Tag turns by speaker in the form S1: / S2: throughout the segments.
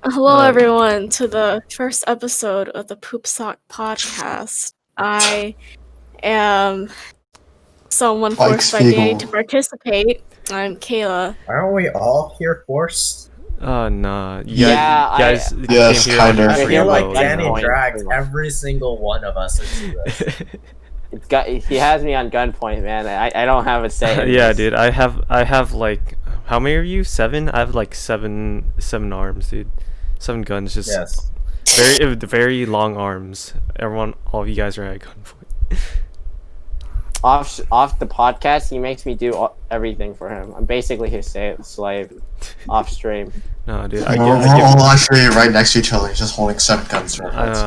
S1: Hello, everyone, to the first episode of the Poopsock Podcast. I am someone forced by Danny to participate. I'm Kayla.
S2: Aren't we all here forced?
S3: Nah.
S4: Yeah,
S3: guys
S5: yes,
S3: came here
S5: kind of.
S2: I feel like Danny
S4: gunpoint.
S2: dragged every single one of us into this.
S4: He has me on gunpoint, man. I don't have a say. In
S3: yeah,
S4: this.
S3: dude. I have like, how many are you? 7? I have like seven arms, dude. 7 guns, just
S2: Yes.
S3: very long arms. All of you guys are at gunpoint.
S4: Off the podcast, he makes me do everything for him. I'm basically his slave. Off stream.
S3: No, dude.
S5: We're all actually right next to each other. He's just holding 7 guns to our heads.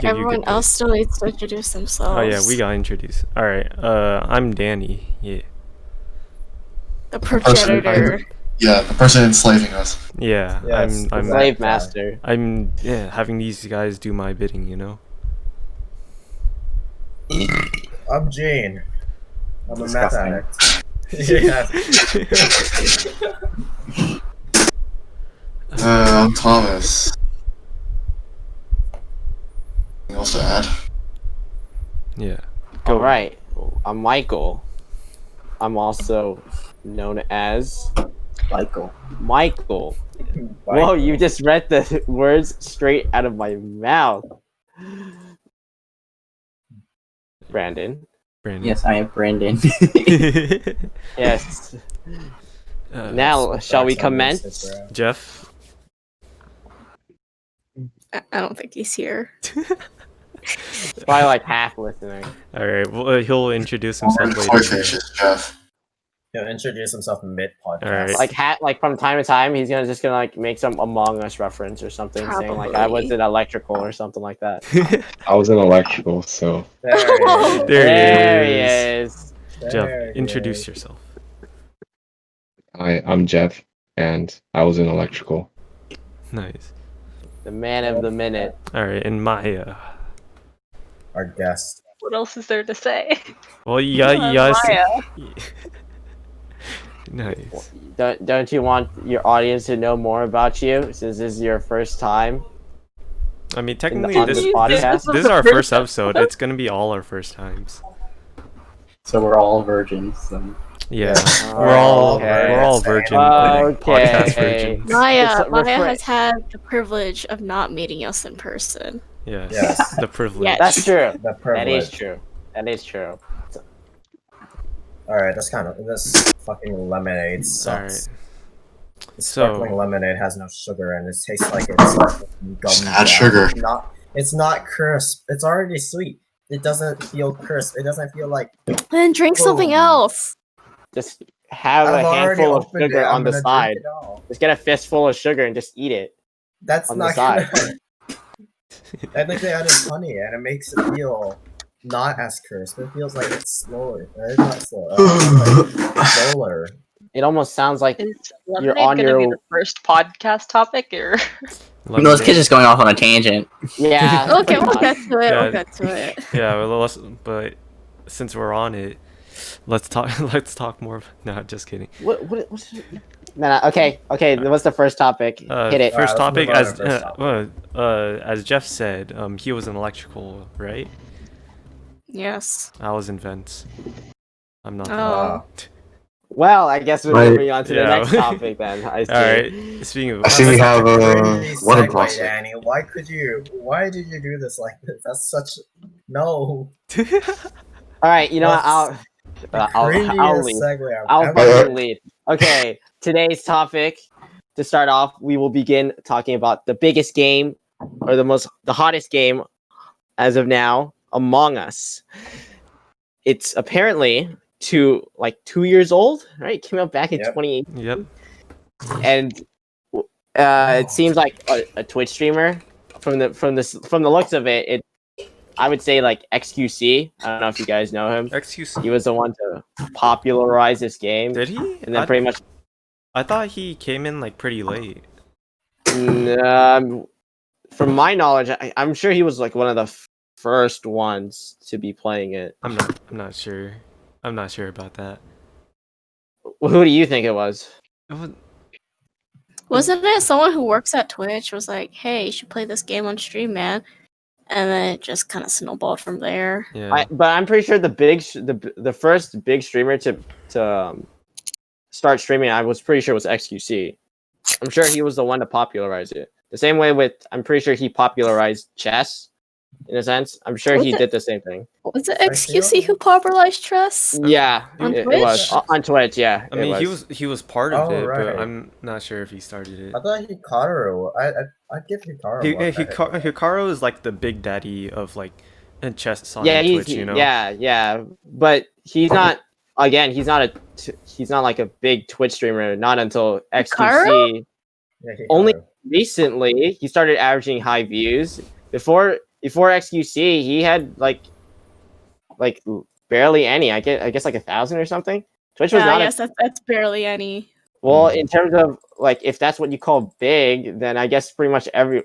S1: Everyone else still needs to introduce themselves.
S3: Oh yeah, we got introduced. All right. I'm Danny. Yeah.
S1: The progenitor.
S5: The person enslaving us.
S3: Yeah.
S2: Yes,
S3: I'm
S4: Slave master.
S3: I'm having these guys do my bidding, you know.
S2: I'm Gene. I'm a meth
S5: Disgusting.
S2: addict. Yeah.
S5: I'm Thomas. Anything else to add?
S3: Yeah.
S4: All right. I'm Michael. I'm also known as Michael. Whoa, you just read the words straight out of my mouth. Brandon.
S6: Yes, I am Brandon.
S4: Yes. Now, shall we commence?
S3: Jeff.
S1: I don't think he's here.
S4: Probably like half listening.
S3: All right. Well, he'll introduce himself
S5: Before he
S3: later.
S5: finishes, Jeff.
S2: He'll introduce himself mid-podcast.
S3: Alright.
S4: Like from time to time, he's just gonna like make some Among Us reference or something, saying like I was in electrical or something like that.
S7: I was in electrical, so
S2: There he is.
S4: There he is.
S3: Jeff,
S2: There he
S3: introduce
S2: is.
S3: yourself.
S7: I'm Jeff, and I was in electrical.
S3: Nice.
S4: The man of the minute.
S3: All right, and Maya.
S2: Our guest.
S8: What else is there to say?
S3: Well, you guys.
S8: Maya.
S3: Nice.
S4: Don't you want your audience to know more about you since this is your first time?
S3: I mean, technically,
S4: on
S3: this
S4: this podcast?
S3: is our first episode. It's gonna be all our first times.
S6: So we're all virgins. So.
S3: Yeah,
S2: Yeah.
S3: we're all
S2: Okay.
S3: virgin
S4: Okay.
S3: podcast virgins.
S1: Maya
S4: It's
S1: has had the privilege of not meeting us in person.
S3: Yes.
S2: Yes.
S3: The privilege.
S1: Yes.
S4: That's true.
S2: The
S4: That is
S2: privilege.
S4: true. That is true.
S2: Alright, this fucking lemonade sucks. This
S3: So-
S2: sparkling lemonade has no sugar and it tastes like it's fucking gummed
S5: Add
S2: down.
S5: sugar.
S2: It's not crisp. It's already sweet. It doesn't feel crisp. It doesn't feel like
S1: Then drink something
S2: Boom.
S1: else.
S4: Just have
S2: I've
S4: a
S2: already
S4: handful of
S2: opened
S4: sugar
S2: it. I'm
S4: on the
S2: gonna
S4: side.
S2: drink it all.
S4: Just get a fistful of sugar and just eat it.
S2: That's
S4: on the
S2: not
S4: side.
S2: gonna. I think they added honey and it makes it feel not as crisp. It feels like it's slower. It's not slow. Like slower.
S4: It almost sounds like
S8: Is
S4: You're
S8: lemonade
S4: on
S8: gonna
S4: your-
S8: be the first podcast topic, or
S6: No, this kid's just going off on a tangent.
S4: yeah.
S1: Okay, we'll get to it.
S3: Yeah.
S1: We'll get to it.
S3: Yeah, well, but since we're on it, let's talk. Let's talk more. No, just kidding.
S4: What's no, okay. What's the first topic? Hit it.
S3: First
S2: Alright,
S3: topic,
S2: let's move on to first
S3: as Jeff said, he was in electrical, right?
S1: Yes.
S3: I was in vents. I'm not.
S1: Oh.
S4: Well, I guess we're
S5: Right.
S4: moving on to the
S3: Yeah.
S4: next topic then. I see.
S3: All right. Speaking of,
S5: I see we have
S2: Crazy
S5: one
S2: segue,
S5: imposter.
S2: Danny. Why did you do this like this? That's such no.
S4: All right. You know what? I'll
S2: Cringiest
S4: leave.
S2: segue I've
S4: I'll
S2: ever-
S4: fucking leave. Okay. Today's topic. To start off, we will begin talking about the biggest game, or the hottest game, as of now, Among Us. It's apparently 2 years old, right? It came out back in
S2: Yep.
S4: 2018,
S3: yep.
S4: and it seems like a Twitch streamer. From the looks of it, I would say like XQC. I don't know if you guys know him.
S3: Excuse.
S4: He was the one to popularize this game,
S3: Did he?
S4: and then pretty much.
S3: I thought he came in like pretty late.
S4: From my knowledge, I'm sure he was like one of the first ones to be playing it.
S3: I'm not sure. I'm not sure about that.
S4: Who do you think it was?
S3: It was-
S1: Wasn't it someone who works at Twitch was like, "Hey, you should play this game on stream, man," and then it just kind of snowballed from there.
S3: Yeah.
S4: But I'm pretty sure the first big streamer to start streaming, I was pretty sure was XQC. I'm sure he was the one to popularize it. The same way with, I'm pretty sure he popularized chess, in a sense. I'm sure he did the same thing.
S1: Was it XQC who popularized chess?
S4: Yeah,
S1: On
S4: it
S1: Twitch?
S4: was on Twitch. Yeah,
S3: I mean, he was part of it,
S2: right.
S3: but I'm not sure if he started it.
S2: I thought Hikaru. I'd give Hikaru.
S3: Hikaru is like the big daddy of like chess on
S4: yeah,
S3: Twitch, you know.
S4: Yeah, but he's not. Again, he's not like a big Twitch streamer. Not until XQC.
S2: Yeah,
S4: Only recently he started averaging high views. Before XQC, he had like barely any. I guess like 1,000 or something. Twitch was not.
S1: Yes, that's barely any.
S4: Well, in terms of like, if that's what you call big, then I guess pretty much every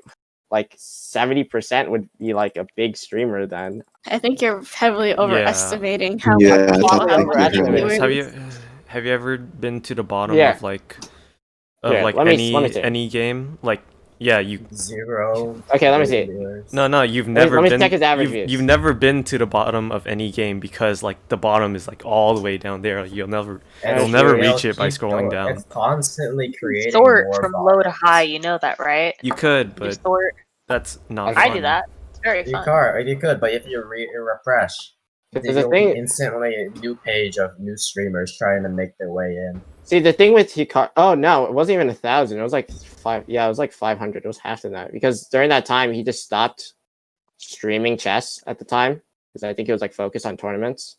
S4: 70% would be like a big streamer. Then
S1: I think you're heavily overestimating how
S5: Yeah,
S1: much people
S5: I think
S1: have
S5: you're
S1: viewers.
S3: Have you ever been to the bottom
S4: Yeah.
S3: of
S4: Yeah,
S3: like
S4: let me see.
S3: any game? Like, yeah, you
S2: 0.
S4: Okay, let me see.
S3: No, you've never
S4: let me
S3: been.
S4: check his average views.
S3: You've never been to the bottom of any game because like the bottom is like all the way down there. You'll never reach it by scrolling down.
S2: It's constantly creating
S8: Sort
S2: more
S8: from
S2: bots.
S8: low to high, you know that, right?
S3: You could,
S8: You
S3: but
S8: sort.
S3: that's not.
S8: I
S3: fun.
S8: do that. It's very
S2: You
S8: fun.
S2: could, but if you refresh,
S4: Because the
S2: you'll
S4: thing-
S2: be instantly a new page of new streamers trying to make their way in.
S4: See, the thing with Hikaru, oh no, it wasn't even 1,000. It was like 5. Yeah, it was like 500. It was half of that because during that time he just stopped streaming chess at the time because I think he was like focused on tournaments.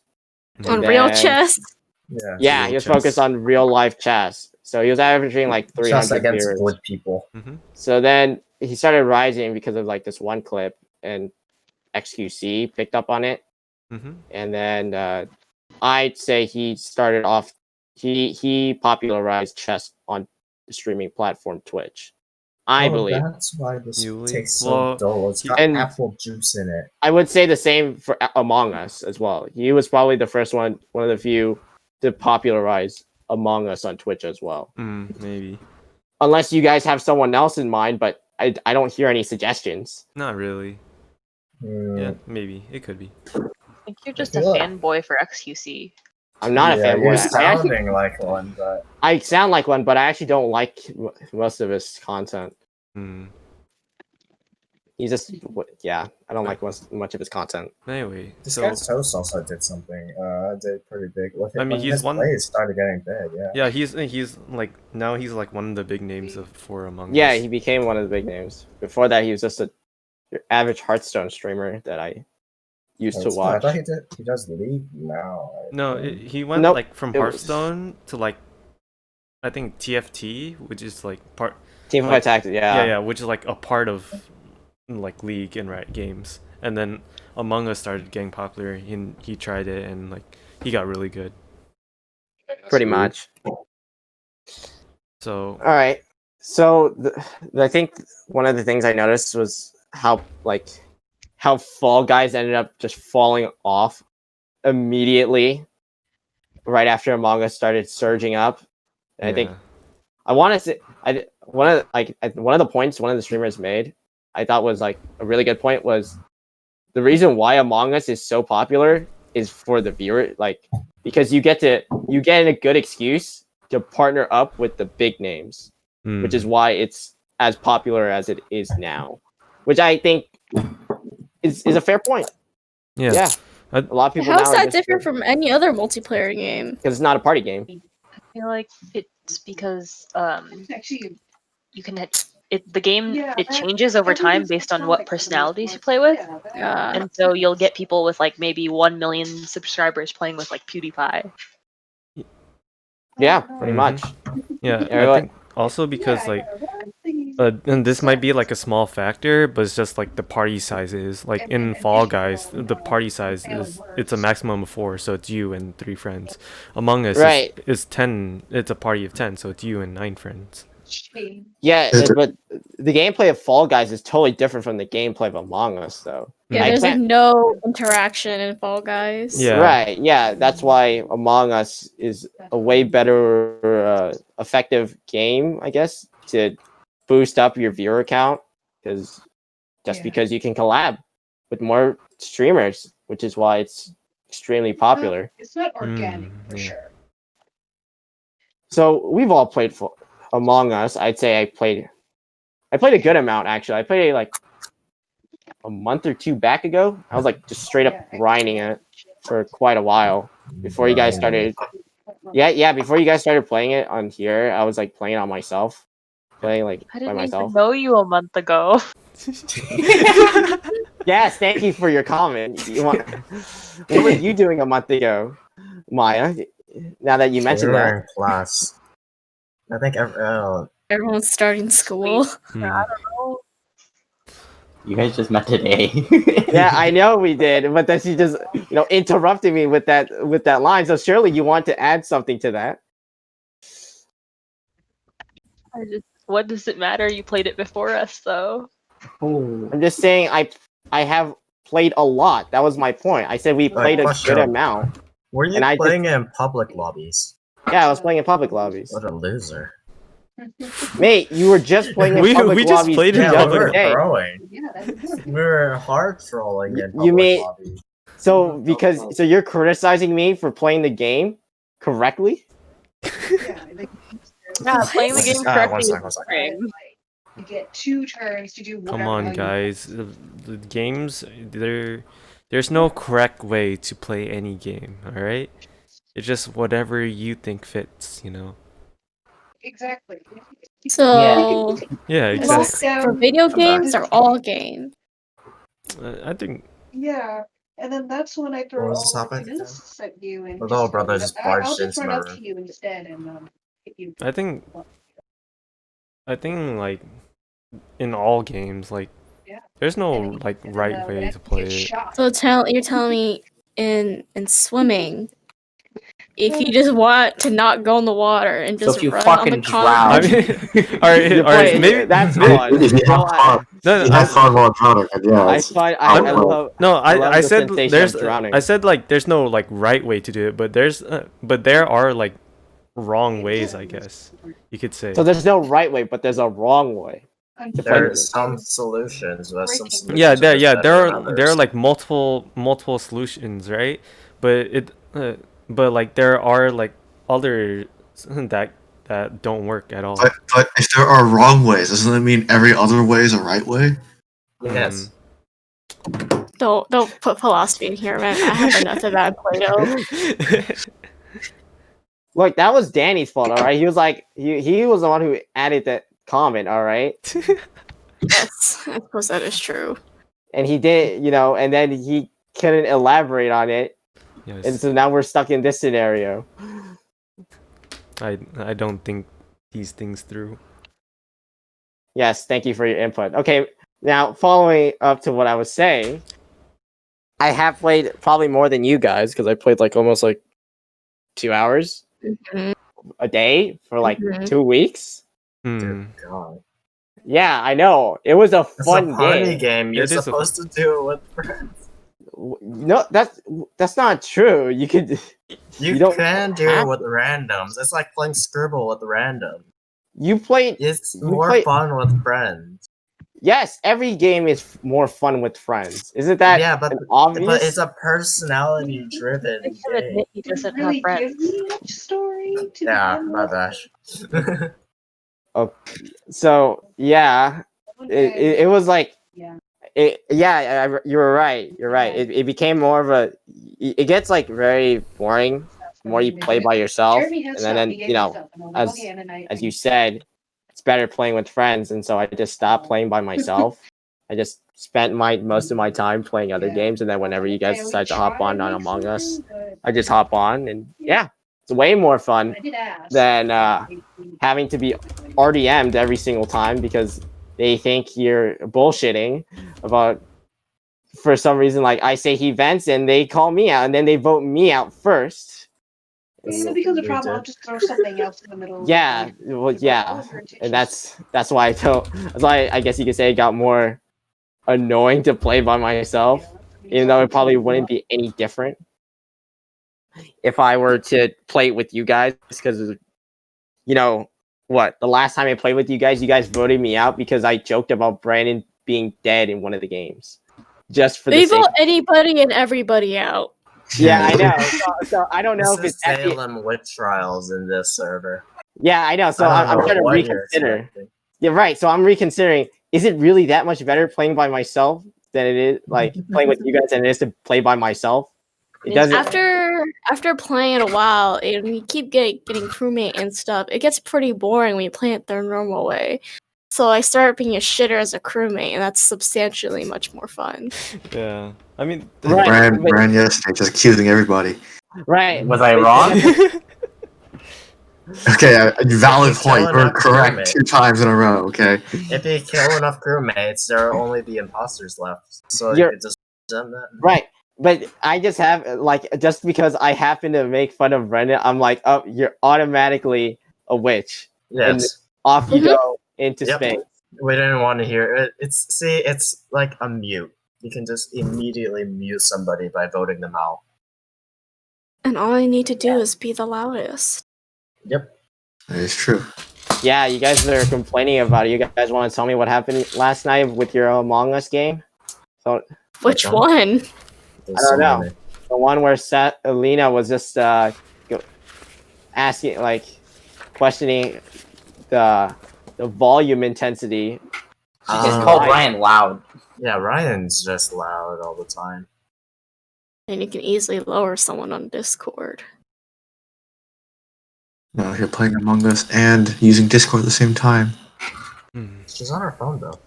S1: On
S4: And
S1: real
S4: then-
S1: chess.
S2: Yeah,
S4: Yeah,
S3: Real
S4: he was
S3: chess.
S4: focused on real life chess. So he was averaging like
S2: chess
S4: 300
S2: against
S4: viewers.
S2: good people.
S4: So then he started rising because of like this one clip, and XQC picked up on it. And then I'd say he started off. He popularized chess on the streaming platform Twitch. I believe.
S2: That's why this
S3: You
S2: tastes so
S3: well,
S2: dull. It's got
S4: and-
S2: apple juice in it.
S4: I would say the same for Among Us as well. He was probably the first one of the few to popularize Among Us on Twitch as well.
S3: Maybe.
S4: Unless you guys have someone else in mind, but I don't hear any suggestions.
S3: Not really. Yeah, maybe it could be.
S8: I think you're just a
S2: feel like-
S8: fanboy for XQC.
S4: I'm not a
S2: Yeah,
S4: fanboy.
S2: You're
S4: I actually-
S2: sounding like one, but
S4: I sound like one, but I actually don't like most of his content. He's just, yeah, I don't like much of his content.
S3: Anyway,
S2: this
S3: so
S2: guy's host also did something. Did pretty big. With
S3: I mean,
S2: when
S3: he's
S2: his
S3: one-
S2: plays started getting big. Yeah.
S3: yeah, he's like now he's like one of the big names for Among
S4: Yeah,
S3: Us.
S4: he became one of the big names. Before that, he was just a your average Hearthstone streamer that I used to
S2: I
S4: watch.
S2: thought he does League now. I
S3: No,
S2: think.
S3: he went
S4: Nope,
S3: like from
S4: it was-
S3: Hearthstone to like I think TFT, which is like part
S4: Team Fight Tactics,
S3: yeah, which is like a part of like League and Riot Games. And then Among Us started getting popular. He tried it and like he got really good.
S4: pretty much.
S3: So
S4: All right. So I think one of the things I noticed was how Fall Guys ended up just falling off immediately right after Among Us started surging up. And I think
S3: yeah.
S4: I want to say one of the points one of the streamers made I thought was like a really good point was the reason why Among Us is so popular is for the viewer, like because you get a good excuse to partner up with the big names, which is why it's as popular as it is now, which I think is a fair point. Yeah. A lot of people.
S1: How's
S4: now are
S1: that
S4: just-
S1: different from any other multiplayer game?
S4: Because it's not a party game.
S8: I feel like it's because you can the game it changes over time based on what personalities you play with, and so you'll get people with like maybe 1 million subscribers playing with like PewDiePie.
S4: Yeah, pretty much.
S3: Yeah,
S4: Yeah,
S3: I think also because like and this might be like a small factor, but it's just like the party sizes. Like in Fall Guys, the party size it's a maximum of 4, so it's you and 3 friends. Among Us
S4: Right.
S3: is 10. It's a party of 10, so it's you and 9 friends.
S4: Yeah, but the gameplay of Fall Guys is totally different from the gameplay of Among Us, though.
S1: Yeah,
S4: I
S1: there's like
S4: can't-
S1: no interaction in Fall Guys.
S3: Yeah.
S4: Right, yeah, that's why Among Us is a way better effective game, I guess, to boost up your viewer count because because you can collab with more streamers, which is why it's extremely popular.
S9: It's not organic for
S3: yeah.
S9: sure.
S4: So we've all played Among Us. I'd say I played a good amount actually. I played like a month or two back ago. I was like just straight up grinding it for quite a while before you guys started. Yeah, before you guys started playing it on here, I was like playing on myself, playing like
S8: I
S4: by
S8: didn't
S4: myself.
S8: even know you a month ago.
S4: Yes, thank you for your comment. What were you doing a month ago, Maya? Now that you
S2: We
S4: mentioned
S2: were
S4: that.
S2: in class. I think
S1: Everyone's starting school.
S8: I don't know.
S6: You guys just met today.
S4: Yeah, I know we did, but then she just interrupted me with that line. So surely you want to add something to that.
S8: What does it matter? You played it before us, though.
S6: Oh.
S4: I'm just saying I have played a lot. That was my point. I said we played a
S2: question.
S4: good amount.
S2: were you
S4: And I
S2: playing in public lobbies?
S4: Yeah, I was playing in public lobbies.
S2: What a loser.
S4: Mate, you were just playing in public
S3: we just
S4: lobbies
S3: played in
S4: the
S2: Yeah, we
S4: other
S3: public.
S2: were
S4: day.
S2: throwing.
S9: Yeah, that's
S2: We were hard trolling in public
S4: You mean-
S2: lobbies.
S4: So you're criticizing me for playing the game correctly?
S8: Yeah, playing the game
S2: One
S8: correctly
S2: second.
S8: is boring.
S9: you get 2 turns to do whatever.
S3: Come on,
S9: you
S3: guys. The games, there's no correct way to play any game, alright? It's just whatever you think fits, you know?
S9: Exactly.
S1: So,
S3: Yeah,
S1: is
S3: exactly.
S1: this for video games or all games?
S3: I think,
S9: Yeah. And then that's when I throw
S2: What was the
S9: all the
S2: topic again?
S9: lists at you and
S2: The little
S9: just
S2: brother just barged
S9: I'll just
S2: into
S9: run
S2: my
S9: up
S2: room.
S9: to you instead and hit you.
S3: I think like in all games, like
S9: Yeah.
S3: there's no
S9: And
S3: like
S9: then,
S3: right
S9: when
S3: way
S9: I
S3: to play
S9: get
S3: it.
S9: shot.
S1: So you're telling me in swimming, if you just want to not go in the water and
S6: So
S1: just
S6: if you
S1: run on the
S6: fucking drown-
S3: I
S1: concrete,
S3: mean, all right, maybe
S4: that's
S3: maybe-
S4: fun.
S5: If you have fun,
S3: No,
S5: you
S3: I-
S5: have fun while drowning, and yeah,
S4: I
S5: it's-
S4: find I
S5: I'm-
S4: love
S3: No,
S4: I love
S3: I
S4: the
S3: said
S4: sensation
S3: there's
S4: of drowning.
S3: I said like there's no like right way to do it, but there are like wrong ways, I guess you could say.
S4: So there's no right way, but there's a wrong way.
S2: There's some solutions, but some solutions
S3: Yeah,
S2: are just better
S3: there
S2: than
S3: are
S2: others.
S3: like multiple solutions, right? But but like there are like others that don't work at all.
S5: but if there are wrong ways, doesn't that mean every other way is a right way?
S2: Yes.
S1: don't put philosophy in here, man. I have enough of that Plato.
S4: Look, that was Danny's fault, all right? He was like he was the one who added that comment, all right?
S1: Yes, I suppose that is true.
S4: And he did, and then he couldn't elaborate on it, and
S3: Yes,
S4: so now we're stuck in this scenario.
S3: I don't think these things through.
S4: Yes, thank you for your input. Okay, now following up to what I was saying, I have played probably more than you guys because I played like almost like 2 hours
S1: Mhm.
S4: a day for like
S1: Mhm.
S4: 2 weeks.
S3: Hmm.
S2: Dear God.
S4: Yeah, I know. It was a
S2: It's
S4: fun
S2: a party
S4: game.
S2: game. You're
S3: It is a
S2: supposed to do it with friends.
S4: No, that's not true. You could.
S2: You
S4: don't
S2: can do
S4: have
S2: it with randoms. It's like playing Scribble with random.
S4: You played.
S2: It's
S4: You
S2: more
S4: play-
S2: fun with friends.
S4: Yes, every game is more fun with friends. Isn't that
S2: Yeah, but
S4: obvious?
S2: it's a personality-driven
S8: Make him admit
S2: game.
S8: he doesn't have
S9: Really
S8: friends.
S9: give me each story to
S2: Yeah,
S9: begin
S2: my
S9: with.
S2: gosh.
S4: So yeah, it was like
S9: Yeah.
S4: you were right. You're right. It became more of a. It gets like very boring the more you play by yourself,
S9: Jeremy has
S4: and
S9: stuff.
S4: then
S9: He gave me stuff, and I was like,
S4: as
S9: okay, and then
S4: as you said, it's better playing with friends, and so I just stopped playing by myself. I just spent most of my time playing other
S9: Yeah.
S4: games, and then whenever you guys
S9: Okay, we
S4: decide to hop
S9: tried
S4: on
S9: to make
S4: Among Us,
S9: something, but
S4: I just hop on, and yeah, it's way more fun
S9: I did ask.
S4: than having to be RDM'd every single time because they think you're bullshitting about. For some reason, like I say he vents and they call me out, and then they vote me out first.
S9: If it becomes a problem, I'll just throw something else in the middle.
S4: Yeah, well, yeah, and that's why I don't. That's why I guess you could say it got more annoying to play by myself, even though it probably wouldn't be any different if I were to play it with you guys, because what? The last time I played with you guys voted me out because I joked about Brandon being dead in one of the games. Just for
S1: They
S4: the sake.
S1: vote anybody and everybody out.
S4: Yeah, I know. So I don't know if
S2: This
S4: it's
S2: is Salem witch trials in this server.
S4: Yeah, I know. So I'm trying to reconsider. Yeah, right. So I'm reconsidering. Is it really that much better playing by myself than it is like playing with you guys than it is to play by myself? It doesn't.
S1: After playing it a while, and you keep getting crewmate and stuff, it gets pretty boring when you play it the normal way. So I started being a shitter as a crewmate, and that's substantially much more fun.
S3: Yeah, I mean,
S5: Brand yesterday just accusing everybody.
S4: Right.
S6: Was I wrong?
S5: Okay, valid point. We're correct 2 times in a row. Okay.
S2: If you kill enough crewmates, there will only be imposters left. So
S4: You're-
S2: you could just done that.
S4: Right. But I just have just because I happen to make fun of Brendan, I'm like, oh, you're automatically a witch.
S2: Yes.
S4: And off you go into space.
S2: We didn't want to hear it. It's like a mute. You can just immediately mute somebody by voting them out.
S1: And all I need to do is be the loudest.
S2: Yep.
S5: That is true.
S4: Yeah, you guys are complaining about it. You guys want to tell me what happened last night with your Among Us game? So,
S1: Which one?
S4: I don't know. The one where Alina was just asking, questioning the volume intensity.
S6: She just called Ryan loud.
S2: Yeah, Ryan's just loud all the time.
S1: And you can easily lower someone on Discord.
S5: No, you're playing Among Us and using Discord at the same time.
S2: She's on her phone though.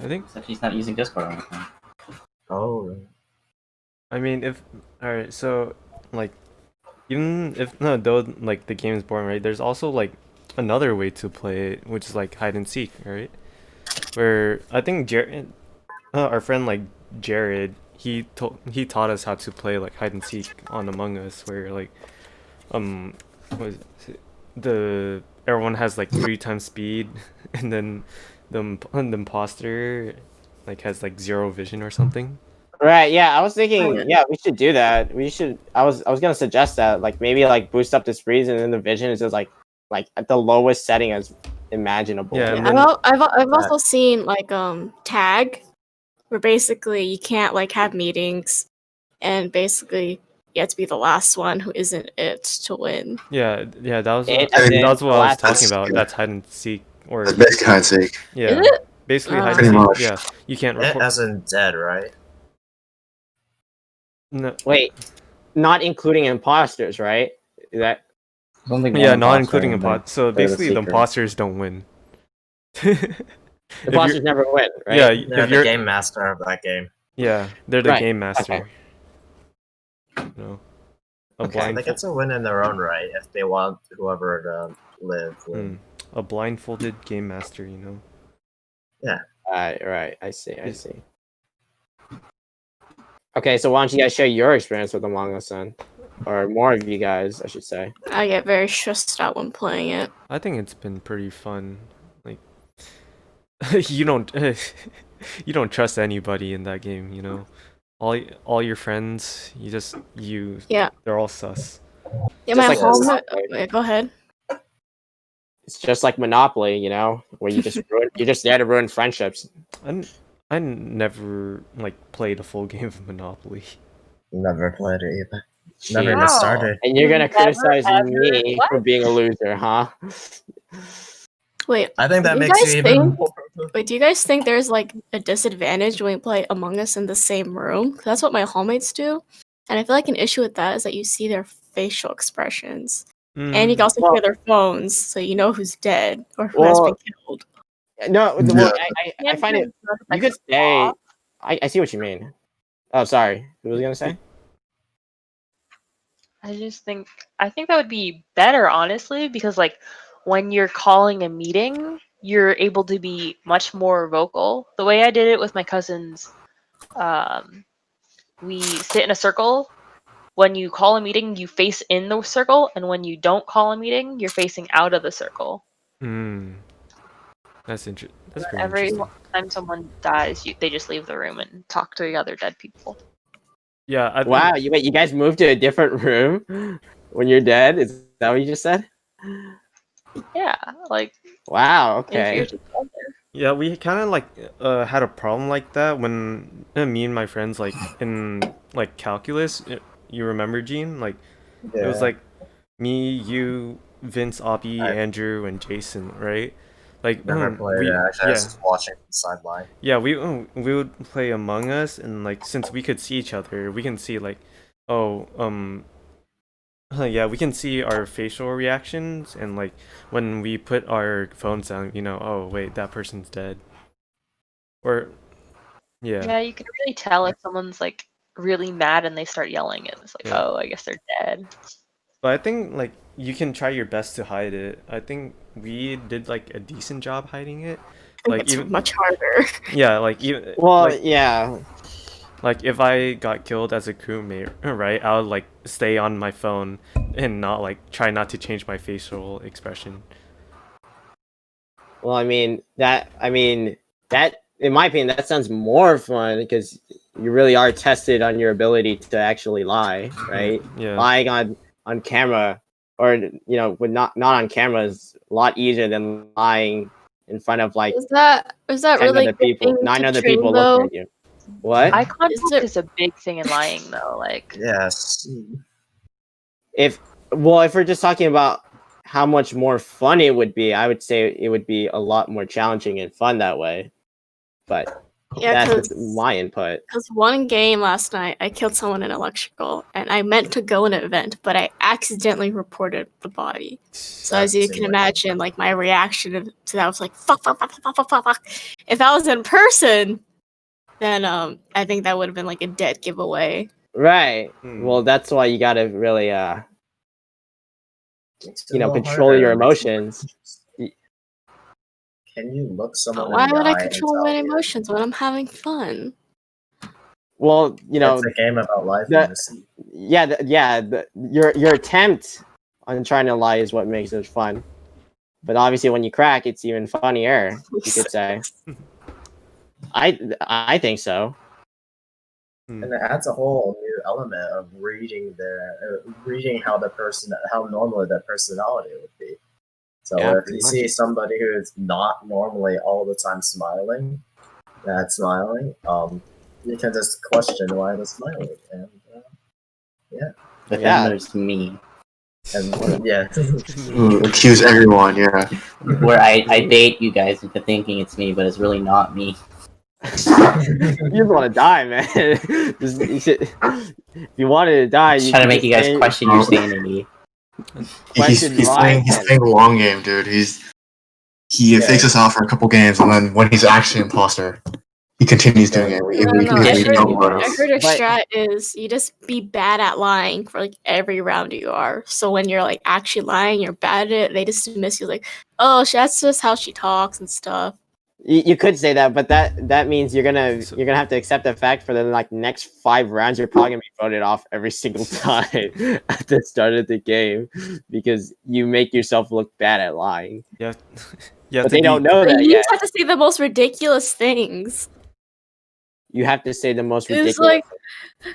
S3: I think.
S6: Except she's not using Discord or anything.
S2: Oh.
S3: I mean, alright, so even if though the game is boring, right? There's also another way to play it, which is hide and seek, right? Where I think Jared, our friend Jared, he taught us how to play hide and seek on Among Us, where everyone has 3 times speed, and then the imposter has 0 vision or something.
S4: Right, yeah, I was thinking, yeah, we should do that. We should. I was gonna suggest that, maybe boost up the speeds, and then the vision is just at the lowest setting as imaginable.
S3: Yeah,
S1: I've also seen tag, where basically you can't have meetings, and basically you have to be the last one who isn't it to win.
S3: Yeah, that was what
S5: I
S3: I was talking about. That's hide and seek, or
S5: It's basically hide and seek.
S3: Yeah,
S1: Is it?
S3: basically hide
S5: Pretty
S3: and seek.
S5: much.
S3: Yeah, you can't
S2: It
S3: record.
S2: as in dead, right?
S3: No.
S4: Wait, not including imposters, right? Is that?
S3: Yeah, not including imposters. So basically, the imposters don't win.
S4: Imposters never win, right?
S3: Yeah,
S2: They're
S3: if
S2: the
S3: you're
S2: game master of that game.
S3: Yeah, they're the
S4: Right,
S3: game master.
S4: okay.
S3: No.
S2: They get to win in their own right if they want whoever to live.
S3: A blindfolded game master, you know.
S2: Yeah.
S4: Right. I see. Okay, so why don't you guys share your experience with Among Us then? Or more of you guys, I should say.
S1: I get very stressed out when playing it.
S3: I think it's been pretty fun. You don't trust anybody in that game, you know. All your friends, they're all sus.
S1: Yeah,
S4: Just
S1: my
S4: like
S1: wait, go ahead.
S4: It's just like Monopoly, you know, where you just you're just there to ruin friendships.
S3: I never played a full game of Monopoly.
S2: Never played it either. Never even started.
S4: And you're gonna criticize me
S8: What?
S4: for being a loser, huh?
S1: Wait,
S2: I think that
S1: do you
S2: makes
S1: guys
S2: you even
S1: think-
S2: more.
S1: Wait, do you guys think there's a disadvantage when we play Among Us in the same room? 'Cause that's what my hallmates do. And I feel like an issue with that is that you see their facial expressions. And you can also hear their phones, so you know who's dead or who has been killed.
S4: No,
S5: Yeah.
S4: I find it. You could say. I see what you mean. Oh, sorry. Who was gonna say?
S8: I think that would be better, honestly, because when you're calling a meeting, you're able to be much more vocal. The way I did it with my cousins, we sit in a circle. When you call a meeting, you face in the circle, and when you don't call a meeting, you're facing out of the circle.
S3: That's interesting. That's pretty
S8: Every
S3: interesting.
S8: time someone dies, they just leave the room and talk to the other dead people.
S3: Yeah.
S4: Wow, you guys moved to a different room when you're dead? Is that what you just said?
S8: Yeah, like
S4: Wow.
S8: if you're
S4: Okay.
S8: together.
S3: Yeah, we kind of like had a problem like that when me and my friends like in like calculus. You remember, Gene? Like it was
S2: Yeah.
S3: like me, you, Vince, Oppie,
S2: I
S3: Andrew, and Jason, right? Like
S2: never played it. Actually, I was just watching from the sideline.
S3: yeah, we would play Among Us, and like since we could see each other, we can see like, oh, yeah, we can see our facial reactions, and like when we put our phones down, oh wait, that person's dead. Or yeah.
S8: Yeah, you can really tell if someone's like really mad and they start yelling. It's like,
S3: Yeah.
S8: oh, I guess they're dead.
S3: But I think like you can try your best to hide it. I think we did like a decent job hiding it. Like
S1: It's
S3: even
S1: much harder.
S3: yeah, like even
S4: Well,
S3: like
S4: yeah.
S3: like if I got killed as a crewmate, right, I would like stay on my phone and not like try not to change my facial expression.
S4: Well, that in my opinion, that sounds more fun because you really are tested on your ability to actually lie, right?
S3: Yeah.
S4: Lying on camera, or with not on camera, is a lot easier than lying in front of like
S1: Is that
S4: 10
S1: really
S4: other
S1: a good
S4: people,
S1: thing
S4: 9
S1: to
S4: other
S1: train,
S4: people
S1: though?
S4: looking at you. What?
S8: Eye contact
S1: it-
S8: is a big thing in lying, though. Like,
S2: Yes.
S4: If we're just talking about how much more fun it would be, I would say it would be a lot more challenging and fun that way. But
S1: Yeah,
S4: that's just my input.
S1: because one game last night, I killed someone in electrical, and I meant to go in an event, but I accidentally reported the body. So as you can imagine, like my reaction to that was like, fuck, fuck, fuck, fuck, fuck, fuck, fuck. If I was in person, then I think that would have been like a dead giveaway.
S4: Right. Well, that's why you gotta really control your emotions.
S2: Can you look someone
S1: Why
S2: in the
S1: would I
S2: eye and
S1: control
S2: tell
S1: my
S2: you're-
S1: emotions when I'm having fun?
S4: Well,
S2: It's a game about life and deceit.
S4: your attempt on trying to lie is what makes it fun. But obviously, when you crack, it's even funnier. You could say. I think so.
S2: And it adds a whole new element of reading how normally their personality would be. So
S4: Yeah,
S2: if you see somebody who is not normally all the time smiling, you can just question why they're smiling, and
S6: But then there's me.
S2: and yeah,
S5: Accuse everyone, yeah.
S6: Where I bait you guys into thinking it's me, but it's really not me.
S4: You just want to die, man. If you wanted to die,
S6: Just trying to make you guys question your sanity.
S5: He's playing the long game, dude. He fakes us out for a couple games, and then when he's actually an imposter, he continues doing it.
S1: I heard a strat is you just be bad at lying for like every round you are. So when you're like actually lying, you're bad at it. They just dismiss you like, oh, that's just how she talks and stuff.
S4: You could say that, but that means you're gonna have to accept the fact for the like next 5 rounds you're probably gonna be voted off every single time at the start of the game because you make yourself look bad at lying.
S3: Yeah,
S4: but they don't know that
S1: you
S4: yet.
S1: just have to say the most ridiculous things.
S4: You have to say the most ridiculous.
S1: It's like,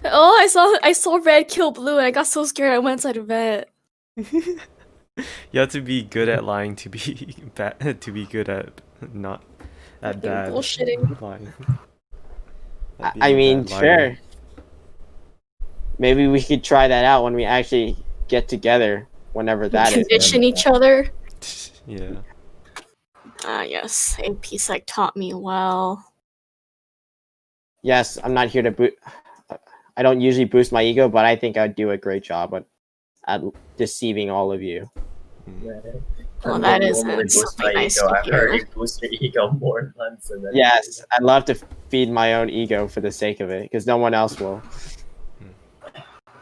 S1: oh, I saw red kill blue, and I got so scared I went inside a vet.
S3: You have to be good at lying to be bad, to be good at not at bad
S1: bullshitting.
S3: lying.
S4: I mean, sure. Maybe we could try that out when we actually get together, whenever that is.
S1: Condition each other.
S3: Yeah.
S1: Yes, AP Psych taught me well.
S4: Yes, I'm not here to boost. I don't usually boost my ego, but I think I'd do a great job at deceiving all of you.
S1: Well, that is something nice to
S2: I've heard
S1: hear.
S2: you boost your ego more times than that.
S4: Yes, I'd love to feed my own ego for the sake of it, because no one else will.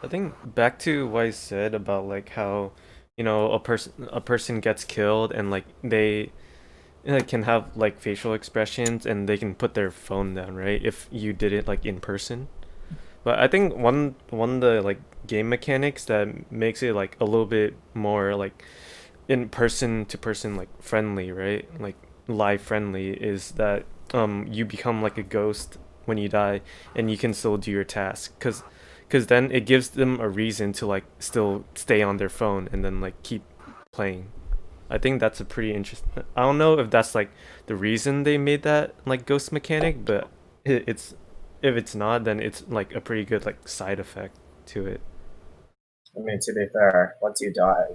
S3: I think back to what I said about like how, a person gets killed and like they can have like facial expressions and they can put their phone down, right? If you did it like in person. But I think one of the like game mechanics that makes it like a little bit more like in person to person like friendly, right? Like live friendly is that you become like a ghost when you die and you can still do your task because then it gives them a reason to like still stay on their phone and then like keep playing. I think that's a pretty interesting. I don't know if that's like the reason they made that like ghost mechanic, but it's if it's not, then it's like a pretty good like side effect to it.
S2: I mean, to be fair, once you die,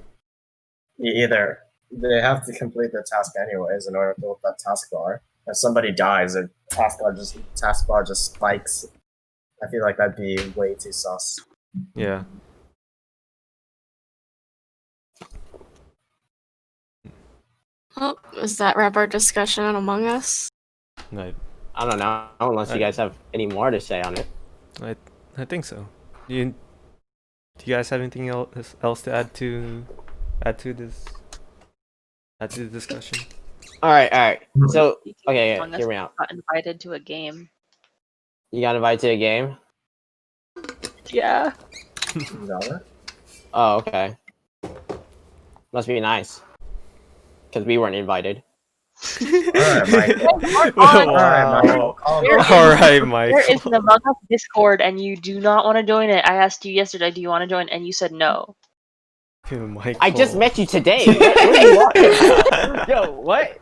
S2: either they have to complete the task anyways in order to fill up that taskbar. If somebody dies, the taskbar just spikes. I feel like that'd be way too sus.
S3: Yeah.
S1: Well, is that wrap our discussion on Among Us?
S3: I
S4: don't know unless you guys have any more to say on it.
S3: I think so. Do you guys have anything else to add to the discussion?
S4: All right. So okay,
S8: Among Us
S4: hear me out.
S8: Got invited to a game.
S4: You got invited to a game?
S8: Yeah.
S4: Oh, okay. Must be nice. Because we weren't invited.
S3: Alright, Michael.
S8: There is an Among Us Discord, and you do not want to join it. I asked you yesterday, do you want to join? And you said no.
S3: Michael.
S4: I just met you today. What do you want? Yo, what?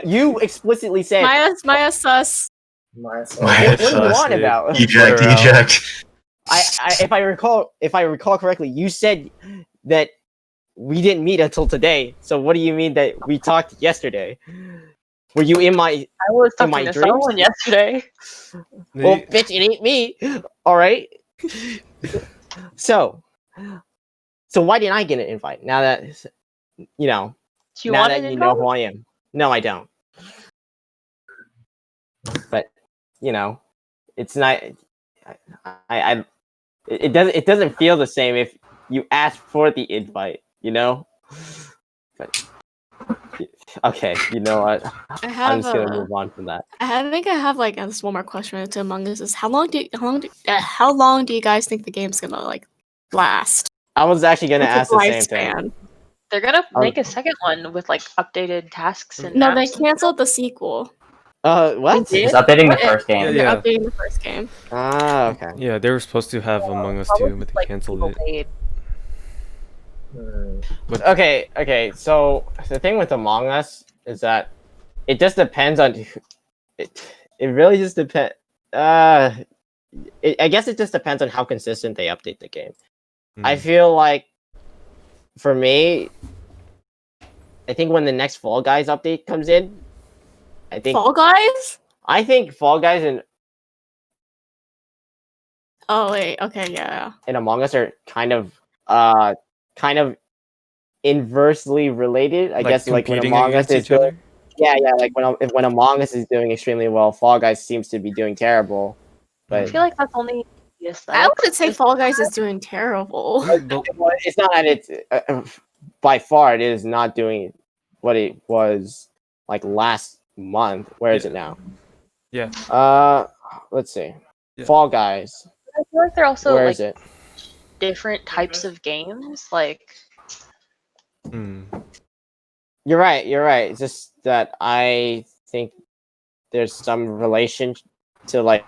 S4: You explicitly said.
S1: Maya sus.
S4: What do you want about?
S5: Eject.
S4: If I recall correctly, you said that we didn't meet until today. So what do you mean that we talked yesterday? Were you in my?
S8: I was talking to someone yesterday.
S4: Well, bitch, it ain't me. All right. So why didn't I get an invite? Now that you know,
S8: Do you
S4: now
S8: want
S4: that
S8: an
S4: you know
S8: invite?
S4: who I am. No, I don't. But you know, it's not. It doesn't feel the same if you ask for the invite. You know. But, okay, you know what? I'm just gonna move on from that.
S1: I think I have like just one more question to Among Us. Is how long do you guys think the game's gonna like last?
S4: I was actually gonna
S1: What's
S4: ask the
S1: its
S4: same
S1: lifespan?
S4: thing.
S8: They're gonna make a second one with like updated tasks and
S1: No, they
S8: maps and
S1: canceled the sequel.
S4: What?
S8: They did?
S6: It's updating the first game.
S1: They're updating the first game.
S4: Ah, okay.
S3: Yeah, they were supposed to have Among Us too, but they canceled it.
S4: Okay. So the thing with Among Us is that it just depends on it. It really just depends. I guess it just depends on how consistent they update the game. I feel like, for me, I think when the next Fall Guys update comes in, I think
S1: Fall Guys.
S4: I think Fall Guys and
S1: Oh wait, okay, yeah.
S4: and Among Us are kind of inversely related. I guess like when Among Us is doing, like when Among Us is doing extremely well, Fall Guys seems to be doing terrible. But
S8: I feel like that's only.
S1: I wouldn't say Fall Guys is doing terrible.
S4: It's not that it's by far it is not doing what it was like last month. Where is it now?
S3: Yeah.
S4: Let's see. Fall Guys.
S8: I feel like they're also
S4: Where
S8: like
S4: is it?
S8: different types of games. Like,
S4: You're right. It's just that I think there's some relation to like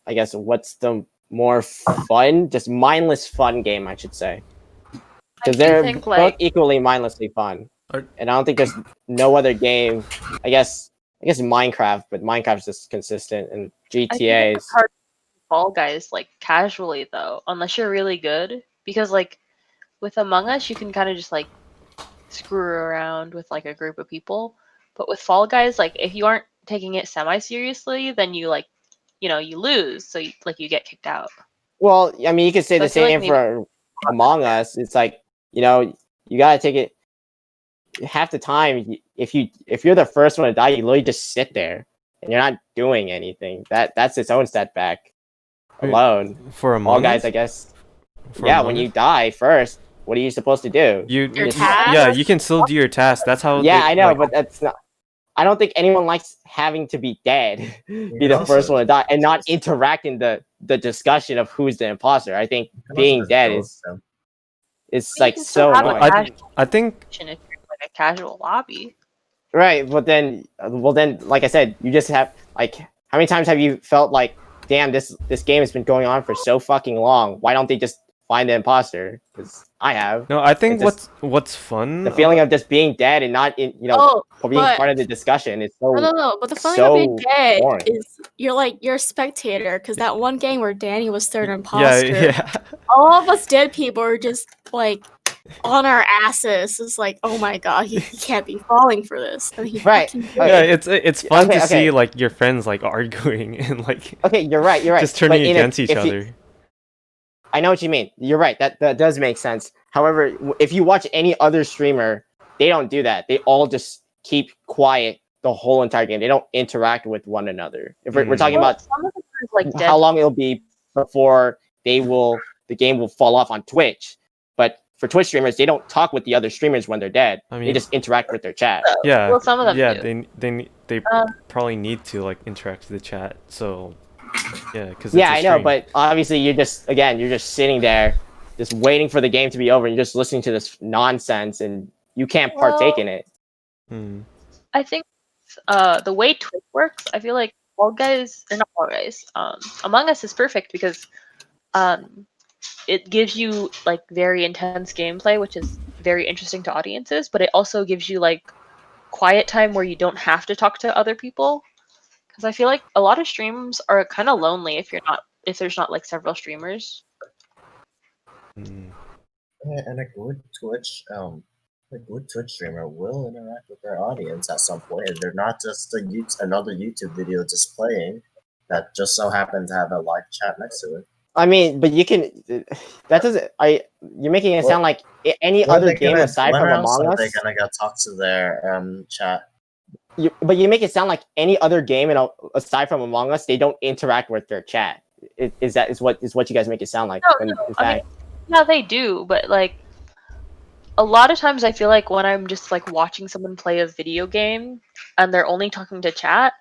S4: I guess what's the more fun, just mindless fun game, I should say. Because they're
S8: think,
S4: both
S8: like-
S4: equally mindlessly fun. And I don't think there's no other game. I guess Minecraft, but Minecraft's just consistent, and
S8: I think
S4: GTA
S8: it's
S4: is.
S8: hard to play Fall Guys like casually though, unless you're really good. Because like with Among Us, you can kind of just like screw around with like a group of people. But with Fall Guys, like if you aren't taking it semi-seriously, then you like, you lose. So you get kicked out.
S4: Well, I mean, you could say
S8: So
S4: the
S8: I feel like
S4: same for Among Us. It's like you gotta take it. Half the time, if you're the first one to die, you literally just sit there and you're not doing anything. That's its own setback alone.
S3: For
S4: All
S3: Among
S4: guys,
S3: Us?
S4: I guess.
S3: For
S4: Yeah,
S3: Among
S4: when you
S3: Us?
S4: die first, what are you supposed to do?
S3: You can still do your task. That's how.
S4: Yeah, I know, but that's not. I don't think anyone likes having to be dead, be the first one to die, and not interact in the discussion of who's the imposter. I think being dead is like so annoying.
S3: I think
S8: If you're in, like a casual lobby.
S4: Right, but then, like I said, you just have like, how many times have you felt like, damn, this game has been going on for so fucking long. Why don't they just find the imposter? Because I have.
S3: No, I think
S4: It's
S3: what's fun.
S4: the feeling of just being dead and not being part of the discussion is so.
S1: No. But the feeling of being dead is you're a spectator because that one game where Danny was third imposter.
S3: Yeah.
S1: All of us dead people are just like on our asses. It's like, oh my god, he can't be falling for this. And
S4: Right.
S3: Yeah, it's fun to see like your friends like arguing and like.
S4: Okay, you're right.
S3: Just turning against each other.
S4: I know what you mean. You're right. That does make sense. However, if you watch any other streamer, they don't do that. They all just keep quiet the whole entire game. They don't interact with one another. If we're talking about how long it'll be before the game will fall off on Twitch. But for Twitch streamers, they don't talk with the other streamers when they're dead. I mean, they just interact with their chat.
S3: Yeah.
S8: Well, some of them
S3: do. They probably need to like interact with the chat. So yeah, because
S4: I know, but obviously you're just sitting there, just waiting for the game to be over, and you're just listening to this nonsense, and you can't partake in it.
S8: I think the way Twitch works, I feel like Among Us is perfect because it gives you like very intense gameplay, which is very interesting to audiences, but it also gives you like quiet time where you don't have to talk to other people. Because I feel like a lot of streams are kind of lonely if there's not like several streamers.
S2: And a good Twitch streamer will interact with their audience at some point, and they're not just another YouTube video just playing that just so happened to have a live chat next to it.
S4: I mean, but you can. That doesn't. You're making it sound like any other game aside from Among Us.
S2: They're gonna go talk to their chat.
S4: But you make it sound like any other game, aside from Among Us, they don't interact with their chat. Is what you guys make it sound like?
S8: Yeah, they do, but like a lot of times, I feel like when I'm just like watching someone play a video game and they're only talking to chat,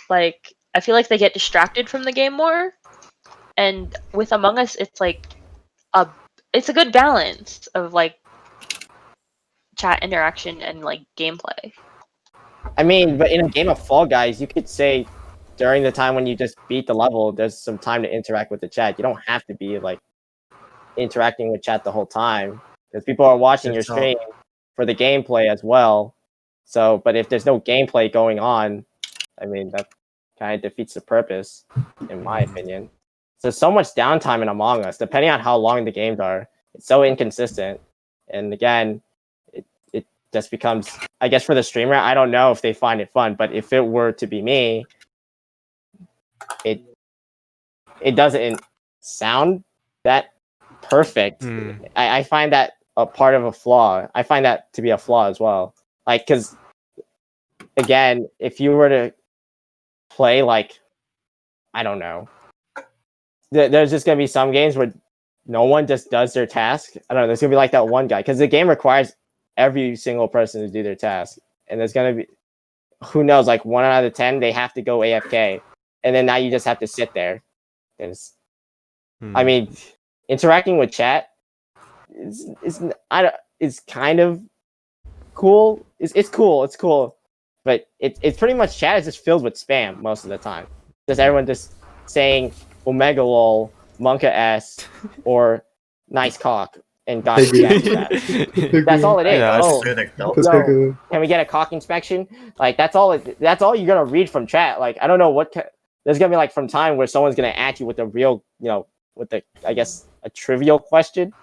S8: like I feel like they get distracted from the game more. And with Among Us, it's like it's a good balance of like chat interaction and like gameplay.
S4: I mean, but in a game of Fall Guys, you could say during the time when you just beat the level, there's some time to interact with the chat. You don't have to be like interacting with chat the whole time because people are watching your stream for the gameplay as well. So, but if there's no gameplay going on, I mean, that kind of defeats the purpose, in my opinion. So much downtime in Among Us, depending on how long the games are. It's so inconsistent. And again, it just becomes, I guess for the streamer, I don't know if they find it fun, but if it were to be me, it doesn't sound that perfect. I find that a part of a flaw. I find that to be a flaw as well. Like, because again, if you were to play like, I don't know, there's just gonna be some games where no one just does their task. I don't know. There's gonna be like that one guy because the game requires every single person to do their task, and there's gonna be, who knows, like 1 out of 10 they have to go AFK, and then now you just have to sit there. I mean, interacting with chat is kind of cool. It's cool, but it's pretty much chat is just filled with spam most of the time. Just everyone just saying Omega lol, Monka S, or nice cock, and got that. That's all it is. Yo, can we get a cock inspection? Like that's all you're gonna read from chat. Like I don't know there's gonna be like from time where someone's gonna at you with a real, with I guess a trivial question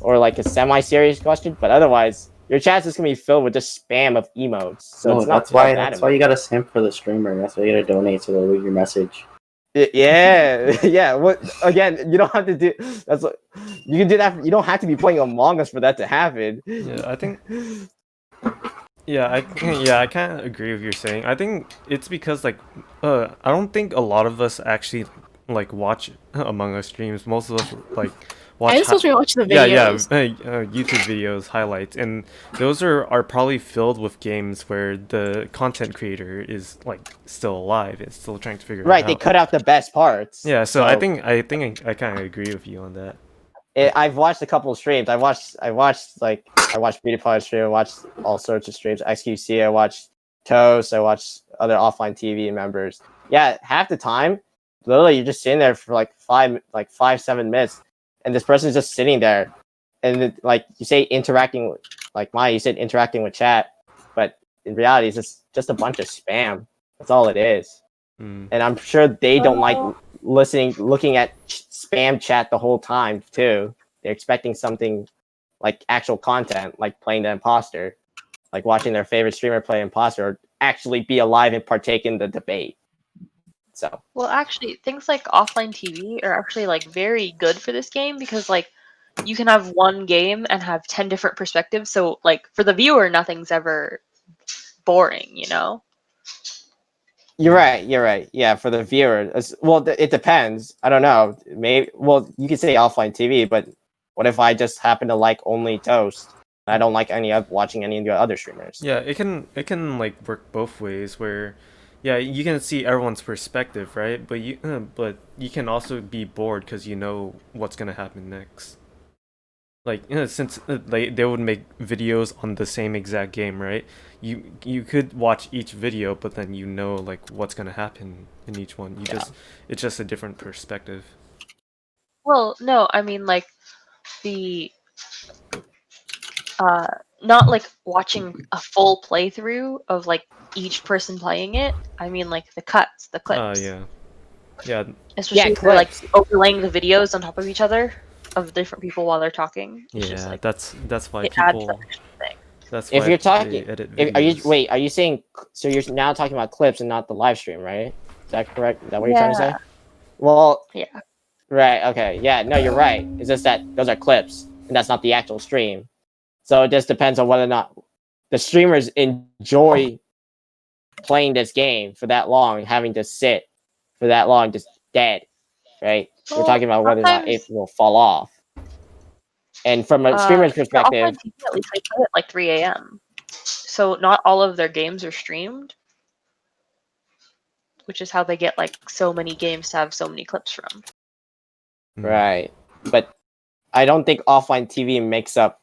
S4: or like a semi-serious question, but otherwise your chat's just gonna be filled with just spam of emotes. So it's not
S6: that's why you gotta simp for the streamer. That's why you gotta donate so they'll read your message.
S4: Yeah. What again? You don't have to do. That's what you can do that. You don't have to be playing Among Us for that to happen.
S3: Yeah, I think. Yeah, I kind of agree with what you're saying. I think it's because like, I don't think a lot of us actually like watch Among Us streams. Most of us like watch.
S1: I just watch the videos.
S3: YouTube videos, highlights, and those are probably filled with games where the content creator is like still alive. It's still trying to figure it out.
S4: Right, they cut out the best parts.
S3: Yeah, so I think I kind of agree with you on that.
S4: I've watched a couple of streams. I watched PewDiePie's stream. I watched all sorts of streams. XQC. I watched Toast. I watched other offline TV members. Yeah, half the time, literally, you're just sitting there for like 5-7 minutes, and this person's just sitting there, and like you say interacting with, like Maya, you said interacting with chat, but in reality, it's just a bunch of spam. That's all it is. And I'm sure they don't like looking at spam chat the whole time too. They're expecting something like actual content, like playing the imposter, like watching their favorite streamer play imposter, or actually be alive and partake in the debate. So,
S8: well, actually, things like offline TV are actually like very good for this game because like you can have one game and have 10 different perspectives. So like for the viewer, nothing's ever boring, you know?
S4: You're right. Yeah, for the viewer, well, it depends. I don't know. Maybe. Well, you could say offline TV, but what if I just happen to like only Toast? I don't like watching any of the other streamers.
S3: Yeah, it can like work both ways. Where, yeah, you can see everyone's perspective, right? But you can also be bored because you know what's gonna happen next. Like, since they would make videos on the same exact game, right? You could watch each video, but then you know like what's gonna happen in each one. It's just a different perspective.
S8: Well, no, I mean like the not like watching a full playthrough of like each person playing it. I mean like the cuts, the clips.
S3: Yeah.
S8: Especially if they're like overlaying the videos on top of each other of different people while they're talking. It's just, like,
S3: that's why
S8: it adds
S3: people.
S8: that extra thing.
S3: That's why
S4: If you're talking,
S3: they edit
S4: are you saying? So you're now talking about clips and not the live stream, right? Is that correct? Is that what you're trying to say? Well,
S8: yeah.
S4: Right. Okay. Yeah. No, you're right. It's just that those are clips, and that's not the actual stream. So it just depends on whether or not the streamers enjoy playing this game for that long, having to sit for that long, just dead. Right. We're talking about whether or not it will fall off. And from a streamer's perspective,
S8: TV, at least they play at like 3 a.m. So not all of their games are streamed, which is how they get like so many games to have so many clips from.
S4: Right. But I don't think offline TV makes up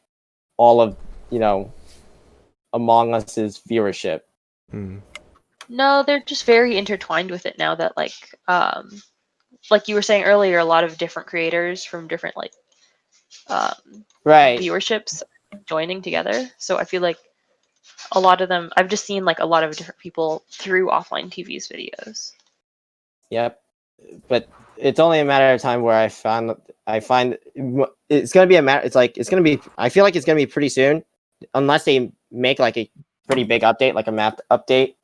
S4: all of, Among Us's viewership.
S8: No, they're just very intertwined with it now that like you were saying earlier, a lot of different creators from different viewerships joining together. So I feel like a lot of them, I've just seen like a lot of different people through offline TV's videos.
S4: Yep. But it's only a matter of time where I find it's going to be a matter. I feel like it's going to be pretty soon, unless they make like a pretty big update, like a map update,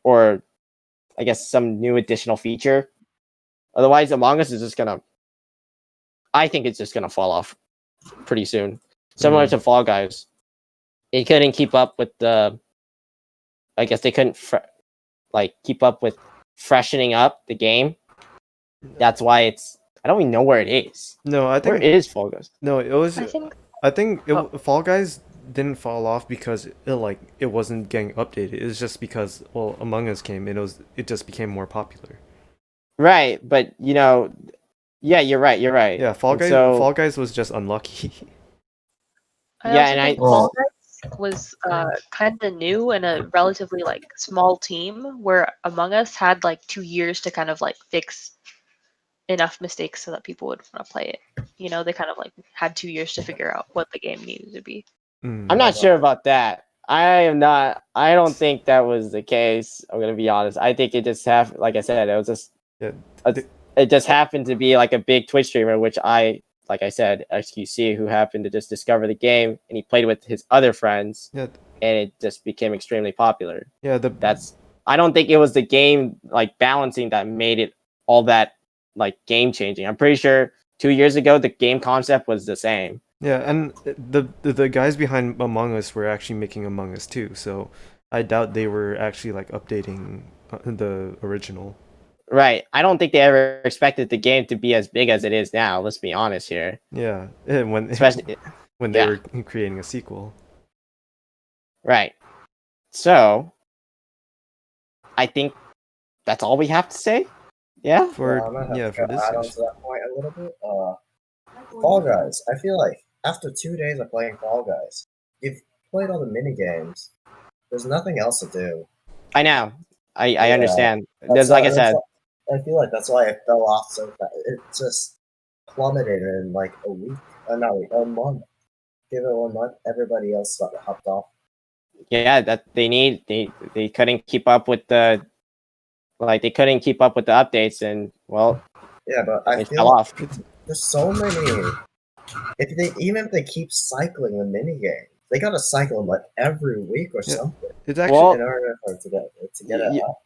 S4: or I guess some new additional feature. Otherwise, Among Us is just gonna. I think it's just gonna fall off pretty soon. Similar to Fall Guys, it couldn't keep up with the. I guess they couldn't keep up with freshening up the game. That's why it's. I don't even know where it is.
S3: No, I think
S4: where is Fall Guys?
S3: No, it was. I think Fall Guys didn't fall off because it wasn't getting updated. It's just because Among Us came, it just became more popular.
S4: Right, but yeah, you're right.
S3: Yeah, Fall Guys was just unlucky.
S8: Fall Guys was kind of new and a relatively small team, where Among Us had 2 years to kind of fix enough mistakes so that people would want to play it. They kind of had 2 years to figure out what the game needed to be.
S4: I'm not sure about that. I don't think that was the case. I'm gonna be honest. I think it just happened. Like I said, it was just. It just happened to be a big Twitch streamer, which like I said, XQC, who happened to just discover the game, and he played with his other friends, and it just became extremely popular.
S3: Yeah,
S4: I don't think it was the game balancing that made it all that game changing. I'm pretty sure 2 years ago the game concept was the same.
S3: Yeah, and the guys behind Among Us were actually making Among Us too, so I doubt they were actually updating the original.
S4: Right. I don't think they ever expected the game to be as big as it is now. Let's be honest here.
S3: Yeah, when they were creating a sequel.
S4: Right. So, I think that's all we have to say. Yeah.
S2: For this. Add on to that point a little bit. Fall Guys. I feel like after 2 days of playing Fall Guys, you've played all the mini games. There's nothing else to do.
S4: I know. I understand. There's I said.
S2: I feel like that's why it fell off so fast. It just plummeted in a week. A month. Give it 1 month. Everybody else got hopped off.
S4: Yeah, that they couldn't keep up with the they couldn't keep up with the updates, and well,
S2: yeah, but I feel
S4: fell off.
S2: There's so many. Even if they keep cycling the mini game, they gotta cycle them like every week or something.
S3: It's actually
S2: in order for it to get it up.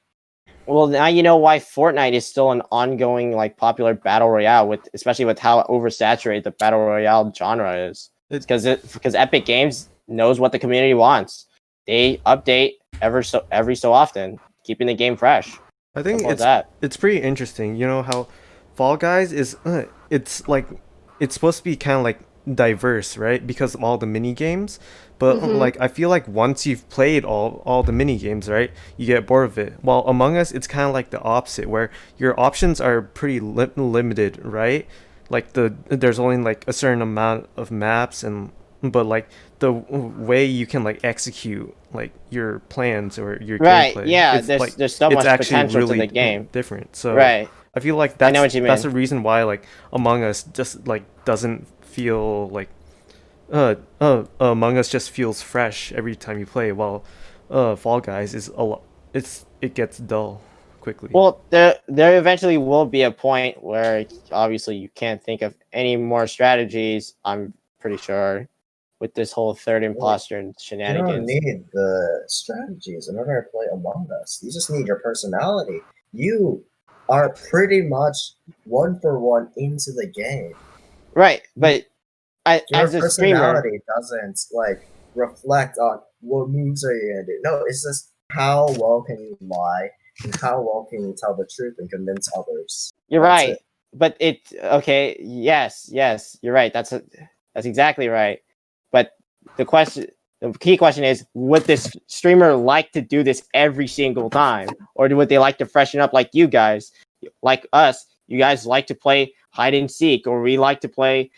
S4: Well, now you know why Fortnite is still an ongoing popular battle royale, especially with how oversaturated the battle royale genre is. It's because Epic Games knows what the community wants. They update every so often, keeping the game fresh.
S3: I think it's pretty interesting. You know how Fall Guys is it's supposed to be kind of like diverse, right? Because of all the mini games. But I feel like once you've played all the mini games, right, you get bored of it. While Among Us, it's kind of like the opposite, where your options are pretty limited, right? There's only a certain amount of maps, but the way you can execute your plans or your gameplay,
S4: yeah, there's so much potential
S3: really
S4: to the game.
S3: Different. So
S4: right.
S3: I feel like that's the reason why Among Us just doesn't feel Among Us just feels fresh every time you play, while Fall Guys is it gets dull quickly.
S4: Well, there eventually will be a point where obviously you can't think of any more strategies. I'm pretty sure with this whole third imposter and shenanigans.
S2: You don't need the strategies in order to play Among Us. You just need your personality. You are pretty much 1-for-1 into the game.
S4: Right, but
S2: your
S4: as a
S2: personality
S4: streamer,
S2: doesn't reflect on what moves are you gonna do. No, it's just how well can you lie and how well can you tell the truth and convince others.
S4: You're right, but yes, you're right. That's exactly right. But the key question is: would this streamer like to do this every single time, or would they like to freshen up like you guys, like us? You guys like to play hide and seek, or we like to play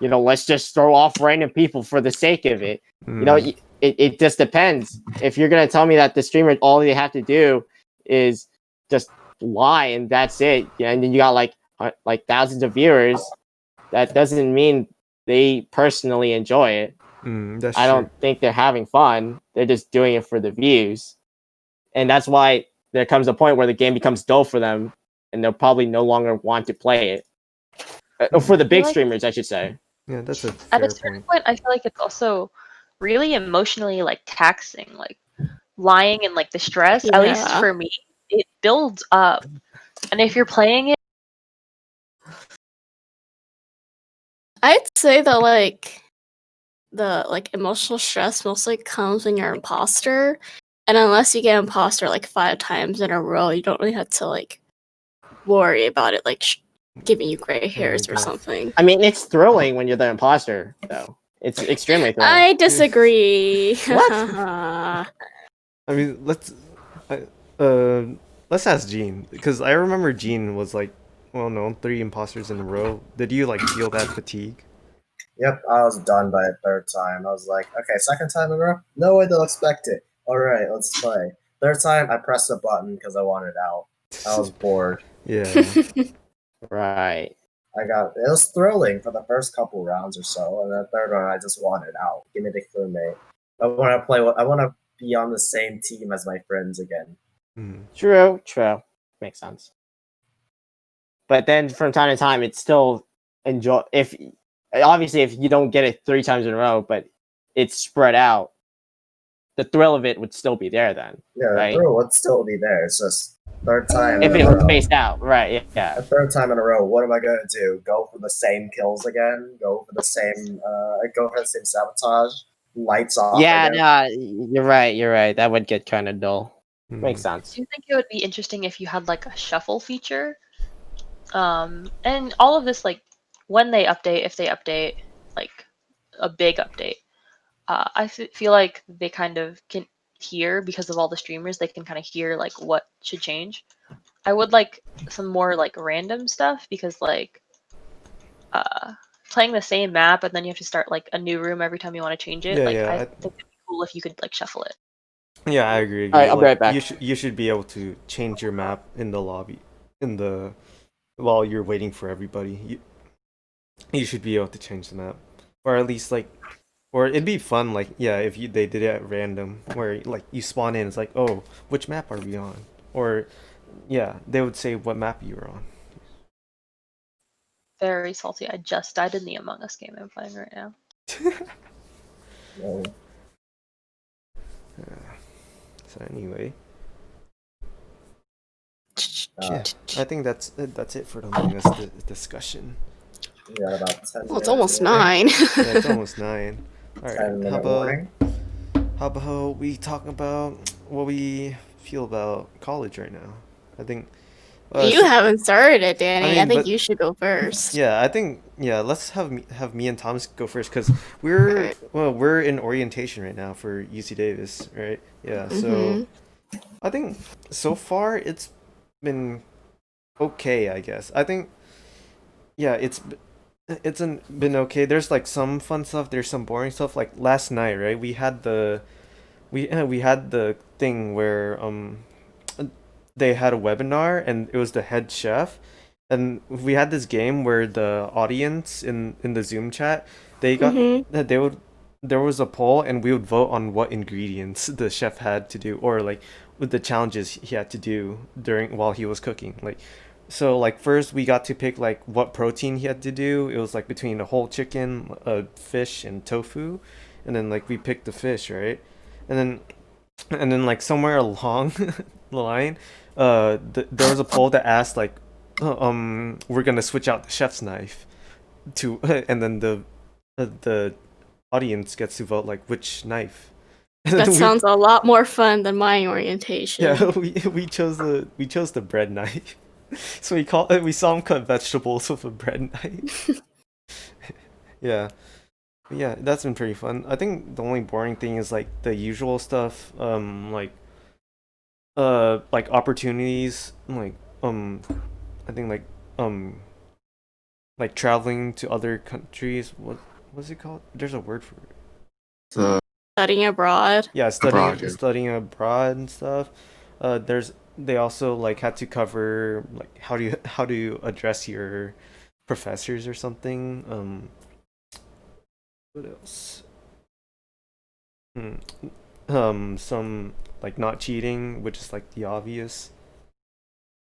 S4: let's just throw off random people for the sake of it. It just depends. If you're gonna tell me that the streamer all they have to do is just lie and that's it, and then you got thousands of viewers, that doesn't mean they personally enjoy it. I don't think they're having fun. They're just doing it for the views, and that's why there comes a point where the game becomes dull for them, and they'll probably no longer want to play it. For the big streamers, I should say.
S3: Yeah, that's
S8: at a certain point. I feel like it's also really emotionally taxing, lying and the stress. At least for me, it builds up, and if you're playing it,
S1: I'd say that the emotional stress mostly comes when you're imposter, and unless you get imposter 5 times in a row, you don't really have to worry about it giving you gray hairs or something.
S4: I mean, it's thrilling when you're the imposter, though. It's extremely thrilling.
S1: I disagree.
S4: What?
S3: I mean, let's ask Gene, because I remember Gene was 3 imposters in a row. Did you feel that fatigue?
S2: Yep, I was done by the 3rd time. I was like, okay, 2nd time in a row? No way they'll expect it. All right, let's play. 3rd time, I pressed the button because I wanted out. I was bored.
S3: Yeah.
S4: Right.
S2: It was thrilling for the first couple rounds or so, and the 3rd one I just wanted out. Give me the crewmate. I want to be on the same team as my friends again.
S4: True. Makes sense. But then from time to time, it's still if you don't get it 3 times in a row, but it's spread out, the thrill of it would still be there then.
S2: Yeah,
S4: right?
S2: The thrill would still be there. It's just 3rd time
S4: if it was spaced out, right? Yeah.
S2: The 3rd time in a row, what am I gonna do? Go for the same kills again? Go for the same sabotage? Lights off.
S4: Yeah, no, you're right. That would get kind of dull. Makes sense.
S8: Do you think it would be interesting if you had a shuffle feature? And all of this when they update, if they update a big update, I feel like they kind of can hear, because of all the streamers, they can kind of hear what should change. I would like some more random stuff, because playing the same map and then you have to start a new room every time you want to change it. I think it'd be cool if you could shuffle it.
S3: Yeah, I agree.
S4: All right, I'll be right back.
S3: You should be able to change your map in the lobby while you're waiting for everybody. You should be able to change the map. or at least like, or it'd be fun like if they did it at random where like you spawn in, it's like, oh, which map are we on, or they would say what map you were on.
S8: Very salty. I just died in the Among Us game I'm playing right now.
S3: So anyway, I think that's it for the Among Us discussion.
S2: Yeah, about 10
S1: Well, it's almost 9.
S3: It's almost 9. All right,
S2: 10-minute warning.
S3: How about we talk about what we feel about college right now? I think
S1: you haven't started it, Danny. I think
S3: but,
S1: you should go first.
S3: Yeah, I think let's have me and Thomas go first because we're in orientation right now for UC Davis, right? Yeah, so I think so far it's been okay, I guess. I think it's been okay. There's like some fun stuff, there's some boring stuff. Like last night, right? We had the thing where they had a webinar and it was the head chef, and we had this game where the audience in the Zoom chat, they got there was a poll and we would vote on what ingredients the chef had to do, or like with the challenges he had to do while he was cooking. Like, so like first we got to pick like what protein he had to do. It was like between a whole chicken, fish, and tofu, and then like we picked the fish, right? And then like somewhere along the line, there was a poll that asked like, we're gonna switch out the chef's knife to, and then the audience gets to vote like which knife.
S1: That sounds a lot more fun than my orientation.
S3: Yeah, we chose the bread knife. So we saw him cut vegetables with a bread knife. Yeah, that's been pretty fun. I think the only boring thing is like the usual stuff, like opportunities, like I think like traveling to other countries. What's it called? There's a word for it.
S1: Studying abroad.
S3: Yeah, studying abroad and stuff. They also like had to cover like how do you address your professors or something. What else? Some like not cheating, which is like the obvious.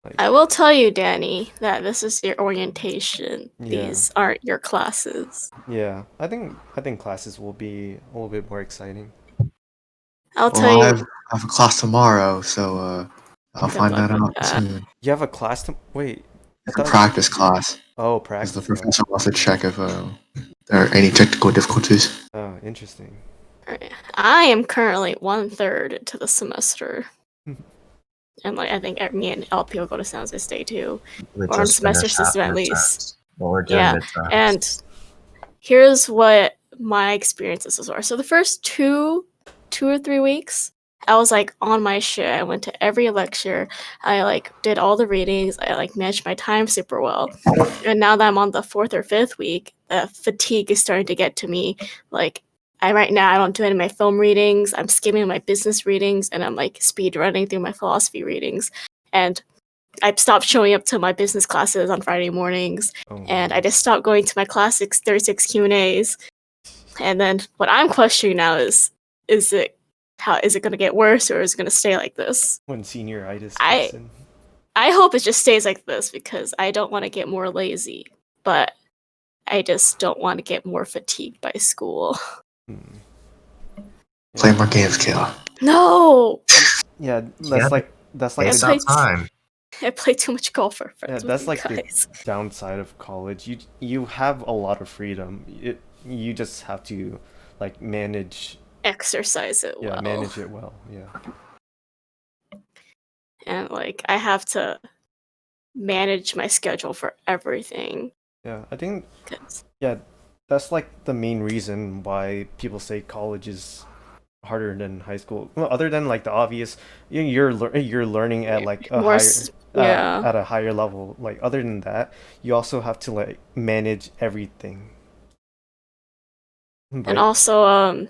S3: Like,
S1: I will tell you, Danny, that this is your orientation.
S3: Yeah.
S1: These aren't your classes.
S3: Yeah, I think classes will be a little bit more exciting.
S1: I'll tell you.
S5: I have a class tomorrow, so I'll find that out soon.
S3: You have a class wait.
S5: It's a practice class.
S3: Oh, practice.
S5: The professor wants to check if there are any technical difficulties.
S3: Oh, interesting.
S1: I am currently 1/3 to the semester. And like I think me and LP will go to San Jose State too. Or on semester system at least.
S2: Well, we're doing midterms.
S1: And here's what my experiences are. So the first 2 or 3 weeks, I was like on my shit. I went to every lecture. I like did all the readings. I like managed my time super well. And now that I'm on the 4th or 5th week, fatigue is starting to get to me. Like right now I don't do any of my film readings. I'm skimming my business readings, and I'm like speed running through my philosophy readings. And I stopped showing up to my business classes on Friday mornings, and I just stopped going to my classics 36 Q&As. And then what I'm questioning now is it going to get worse, or is it going to stay like this?
S3: When senioritis
S1: I hope it just stays like this, because I don't want to get more lazy, but I just don't want to get more fatigued by school.
S5: Play more games, Kayla.
S1: No.
S3: Yeah, that's like
S2: time.
S1: I play too much golf for friends.
S3: Yeah, that's like
S1: guys.
S3: the downside of college. You have a lot of freedom. You just have to like
S1: exercise it well.
S3: Yeah, manage it well. Yeah.
S1: And like I have to manage my schedule for everything.
S3: Yeah, I think that's like the main reason why people say college is harder than high school. Well, other than like the obvious, you're learning at like a at a higher level. Like other than that, you also have to like manage everything.
S1: And also,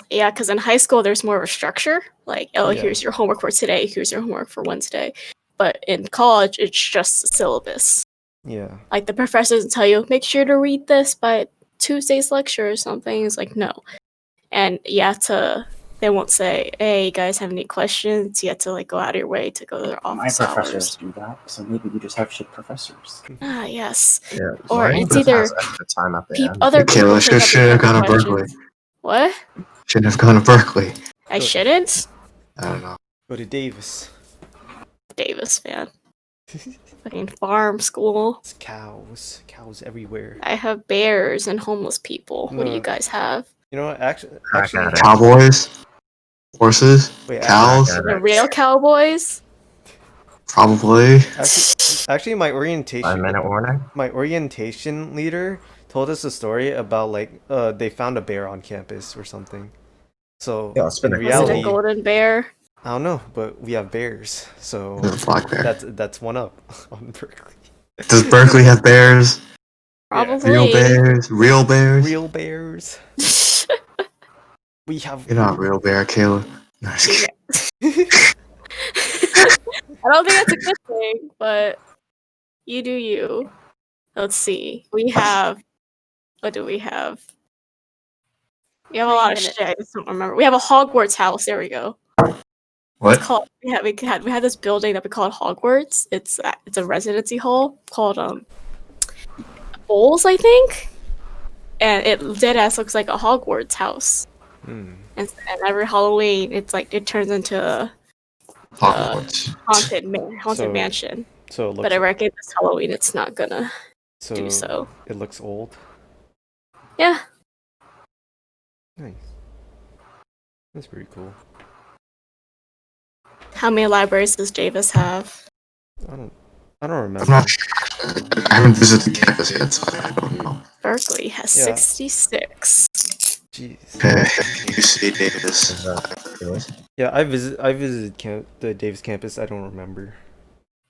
S1: because in high school there's more of a structure. Like, here's your homework for today. Here's your homework for Wednesday. But in college, it's just a syllabus.
S3: Yeah.
S1: Like the professor doesn't tell you, make sure to read this by Tuesday's lecture or something? It's like, no. And you have to, they won't say, hey, you guys have any questions? You have to like go out of your way to go to their office
S6: My professors
S1: hours.
S6: do that, so maybe we just have shit professors.
S1: Ah, yes.
S2: Yeah,
S1: Or
S2: mine
S1: it's
S2: just
S1: either
S2: has extra time at the end.
S1: other people
S5: Kayla
S1: take up
S5: should have
S1: the
S5: gone to Berkeley.
S1: questions. What?
S5: Shouldn't have gone to Berkeley.
S1: I shouldn't?
S5: I don't know.
S3: Go to Davis.
S1: Davis fan. Fucking farm school.
S3: It's cows everywhere.
S1: I have bears and homeless people. What do you
S3: No.
S1: guys have?
S3: You know what? Actually,
S5: Cowboys, horses,
S3: Wait,
S5: cows,
S1: The real cowboys?
S5: probably.
S3: actually, my orientation.
S2: 5-minute warning.
S3: My orientation leader told us a story about like they found a bear on campus or something. So
S2: Yeah, it's
S3: in
S2: been a
S1: Was it
S3: reality,
S1: a golden bear?
S3: I don't know, but we have bears, so
S5: There's a black bear.
S3: that's one up on Berkeley.
S5: Does Berkeley have bears?
S1: Probably.
S5: Real bears? Real bears?
S3: Real bears. We have.
S5: You're not a real bear, Kayla. No, just kidding.
S1: I don't think that's a good thing, but you do you. Let's see. We have. What do we have? We have a lot of shit. I just don't remember. We have a Hogwarts house. There we go.
S5: What?
S1: It's called. We had this building that we called Hogwarts. It's a residency hall called Bowls, I think. And it dead ass looks like a Hogwarts house.
S3: Hmm.
S1: And every Halloween, it's like it turns into a
S5: Hogwarts.
S1: haunted
S3: So-
S1: mansion.
S3: So it looks.
S1: But I reckon this Halloween, it's not gonna
S3: so
S1: do so.
S3: It looks old.
S1: Yeah.
S3: Nice. That's pretty cool.
S1: How many libraries does Davis have?
S3: I don't
S5: I'm
S3: remember.
S5: not sure. I haven't visited the campus yet, so I don't know.
S1: Berkeley has
S3: Yeah.
S1: 66.
S3: Jeez.
S5: Okay, UC Davis.
S3: Yeah, I visited the Davis campus. I don't remember.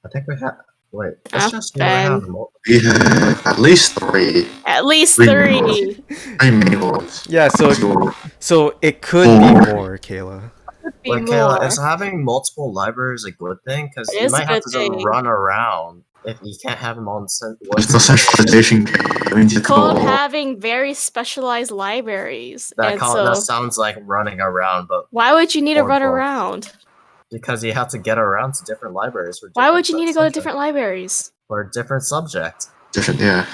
S2: I think we have. Wait,
S1: Ah,
S2: it's just
S1: Ben.
S5: We have at least three.
S1: At least
S5: Three
S1: 3.
S5: Three main ones.
S3: Yeah, so it could be more, Kayla.
S1: Be
S2: Wait, Kayla,
S1: more.
S2: is having multiple libraries a good thing? Because
S1: It
S2: you
S1: is a
S2: might have
S1: good
S2: to
S1: thing.
S2: just run around if you can't have them on one.
S5: It's the centralization game. I mean,
S1: It's called having very specialized libraries. And so,
S2: That sounds like running around, but
S1: why would you need to
S2: Or
S1: run
S2: both.
S1: around?
S2: because you have to get around to different libraries for
S1: Why would you
S2: different
S1: need to go to
S2: subjects.
S1: different libraries?
S2: For a different subject.
S5: different, yeah.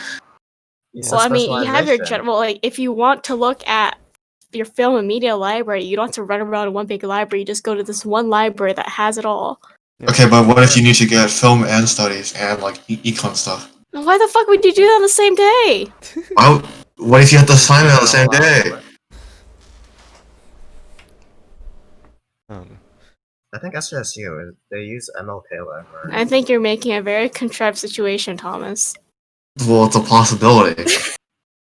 S2: You said
S1: Well, I mean, you have your
S2: specialization.
S1: general, like, if you want to look at your film and media library, you don't have to run around in one big library. You just go to this one library that has it all.
S5: Okay, but what if you need to get film and studies and like econ stuff?
S1: Why the fuck would you do that on the same day?
S5: What if you have to sign it on the same day?
S2: I think SJSU, they use MLK library.
S1: I think you're making a very contrived situation, Thomas.
S5: Well, it's a possibility.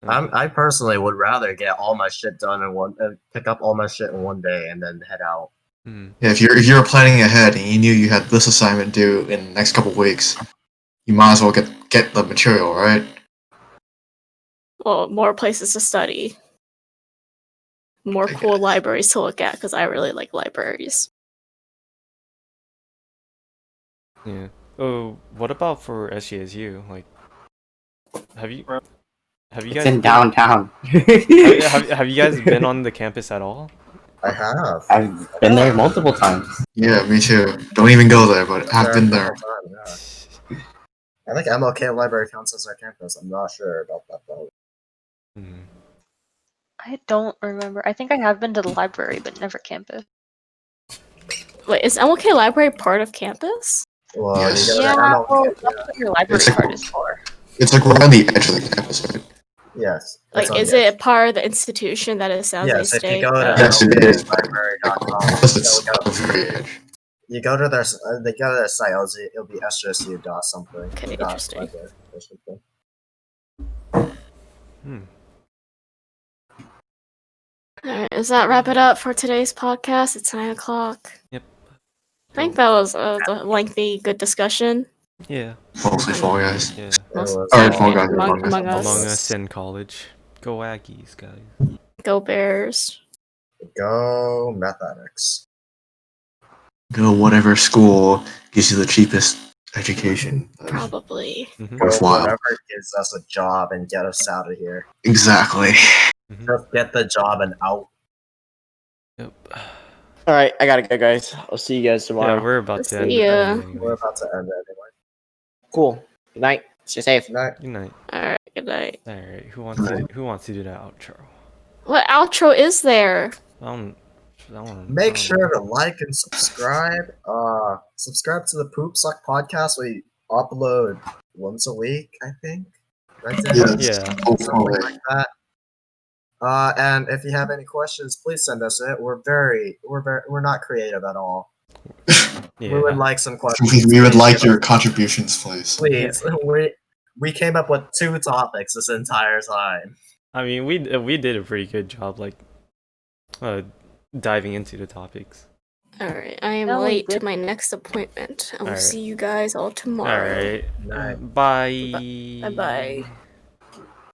S2: I personally would rather get all my shit done in one, pick up all my shit in one day and then head out.
S5: Yeah, if you're planning ahead and you knew you had this assignment due in the next couple weeks, you might as well get the material, right?
S1: Well, more places to study. More cool libraries to look at, because I really like libraries.
S3: Yeah. Oh, what about for SJSU? Like, have you guys
S6: It's in downtown.
S3: have you guys been on the campus at all?
S2: I have.
S6: I've been there multiple times.
S5: Yeah, me too. Don't even go there, but I've been there.
S2: I think MLK library counts as our campus. I'm not sure about that though.
S8: I don't remember. I think I have been to the library, but never campus.
S1: Wait, is MLK Library part of campus?
S2: Well,
S5: Yes.
S2: you go to
S8: Yeah,
S2: MLK,
S8: well, that's what your library
S5: It's like-
S8: card is for.
S5: It's like right on the edge of the campus, right?
S2: Yes.
S1: Like,
S2: it's on
S1: is
S2: the
S1: it part of the institution that it sounds
S2: Yes,
S1: like
S2: if you
S1: state?
S2: go to
S5: Yes, it is.
S2: MLKlibrary.com,
S5: Plus it's on the very edge.
S2: you go to their they go to their site. It'll be SJSU dot something.
S1: Okay,
S2: dot
S1: interesting.
S2: library or something.
S1: Alright, does that wrap it up for today's podcast? It's 9 o'clock.
S3: Yep.
S1: I think that was a lengthy, good discussion.
S3: Yeah.
S5: Mostly Fall Guys.
S3: Yeah.
S5: Alright, Fall Guys.
S1: Among Us.
S3: Among Us in college. Go Aggies, guys.
S1: Go Bears.
S2: Go mathematics.
S5: Go whatever school gives you the cheapest education.
S1: Probably.
S5: Worthwhile.
S2: Whatever gives us a job and get us out of here.
S5: Exactly.
S2: Just get the job and out.
S3: Yep.
S4: All right, I gotta go, guys. I'll see you guys tomorrow.
S3: Yeah, we're about to end.
S2: We're about to end it anyway.
S4: Cool. Good night. Stay safe.
S2: Good night.
S3: Good night.
S1: Alright, good night.
S3: All right. Who wants to do the outro?
S1: What outro is there?
S2: Make sure to like and subscribe. Subscribe to the Poopsock Podcast. We upload once a week, I think. Right there?
S3: Yeah.
S2: Something like that. And if you have any questions, please send us it. We're not creative at all.
S3: Yeah.
S2: We would like some questions.
S5: We would like your contributions, please.
S2: Please. We came up with 2 topics this entire time.
S3: I mean, we did a pretty good job, like, diving into the topics.
S1: Alright, I am
S8: No, we
S1: late to
S8: did.
S1: my next appointment. I will
S3: Alright.
S1: see you guys all tomorrow.
S3: All right.
S2: Night.
S3: Bye.
S1: Bye-bye.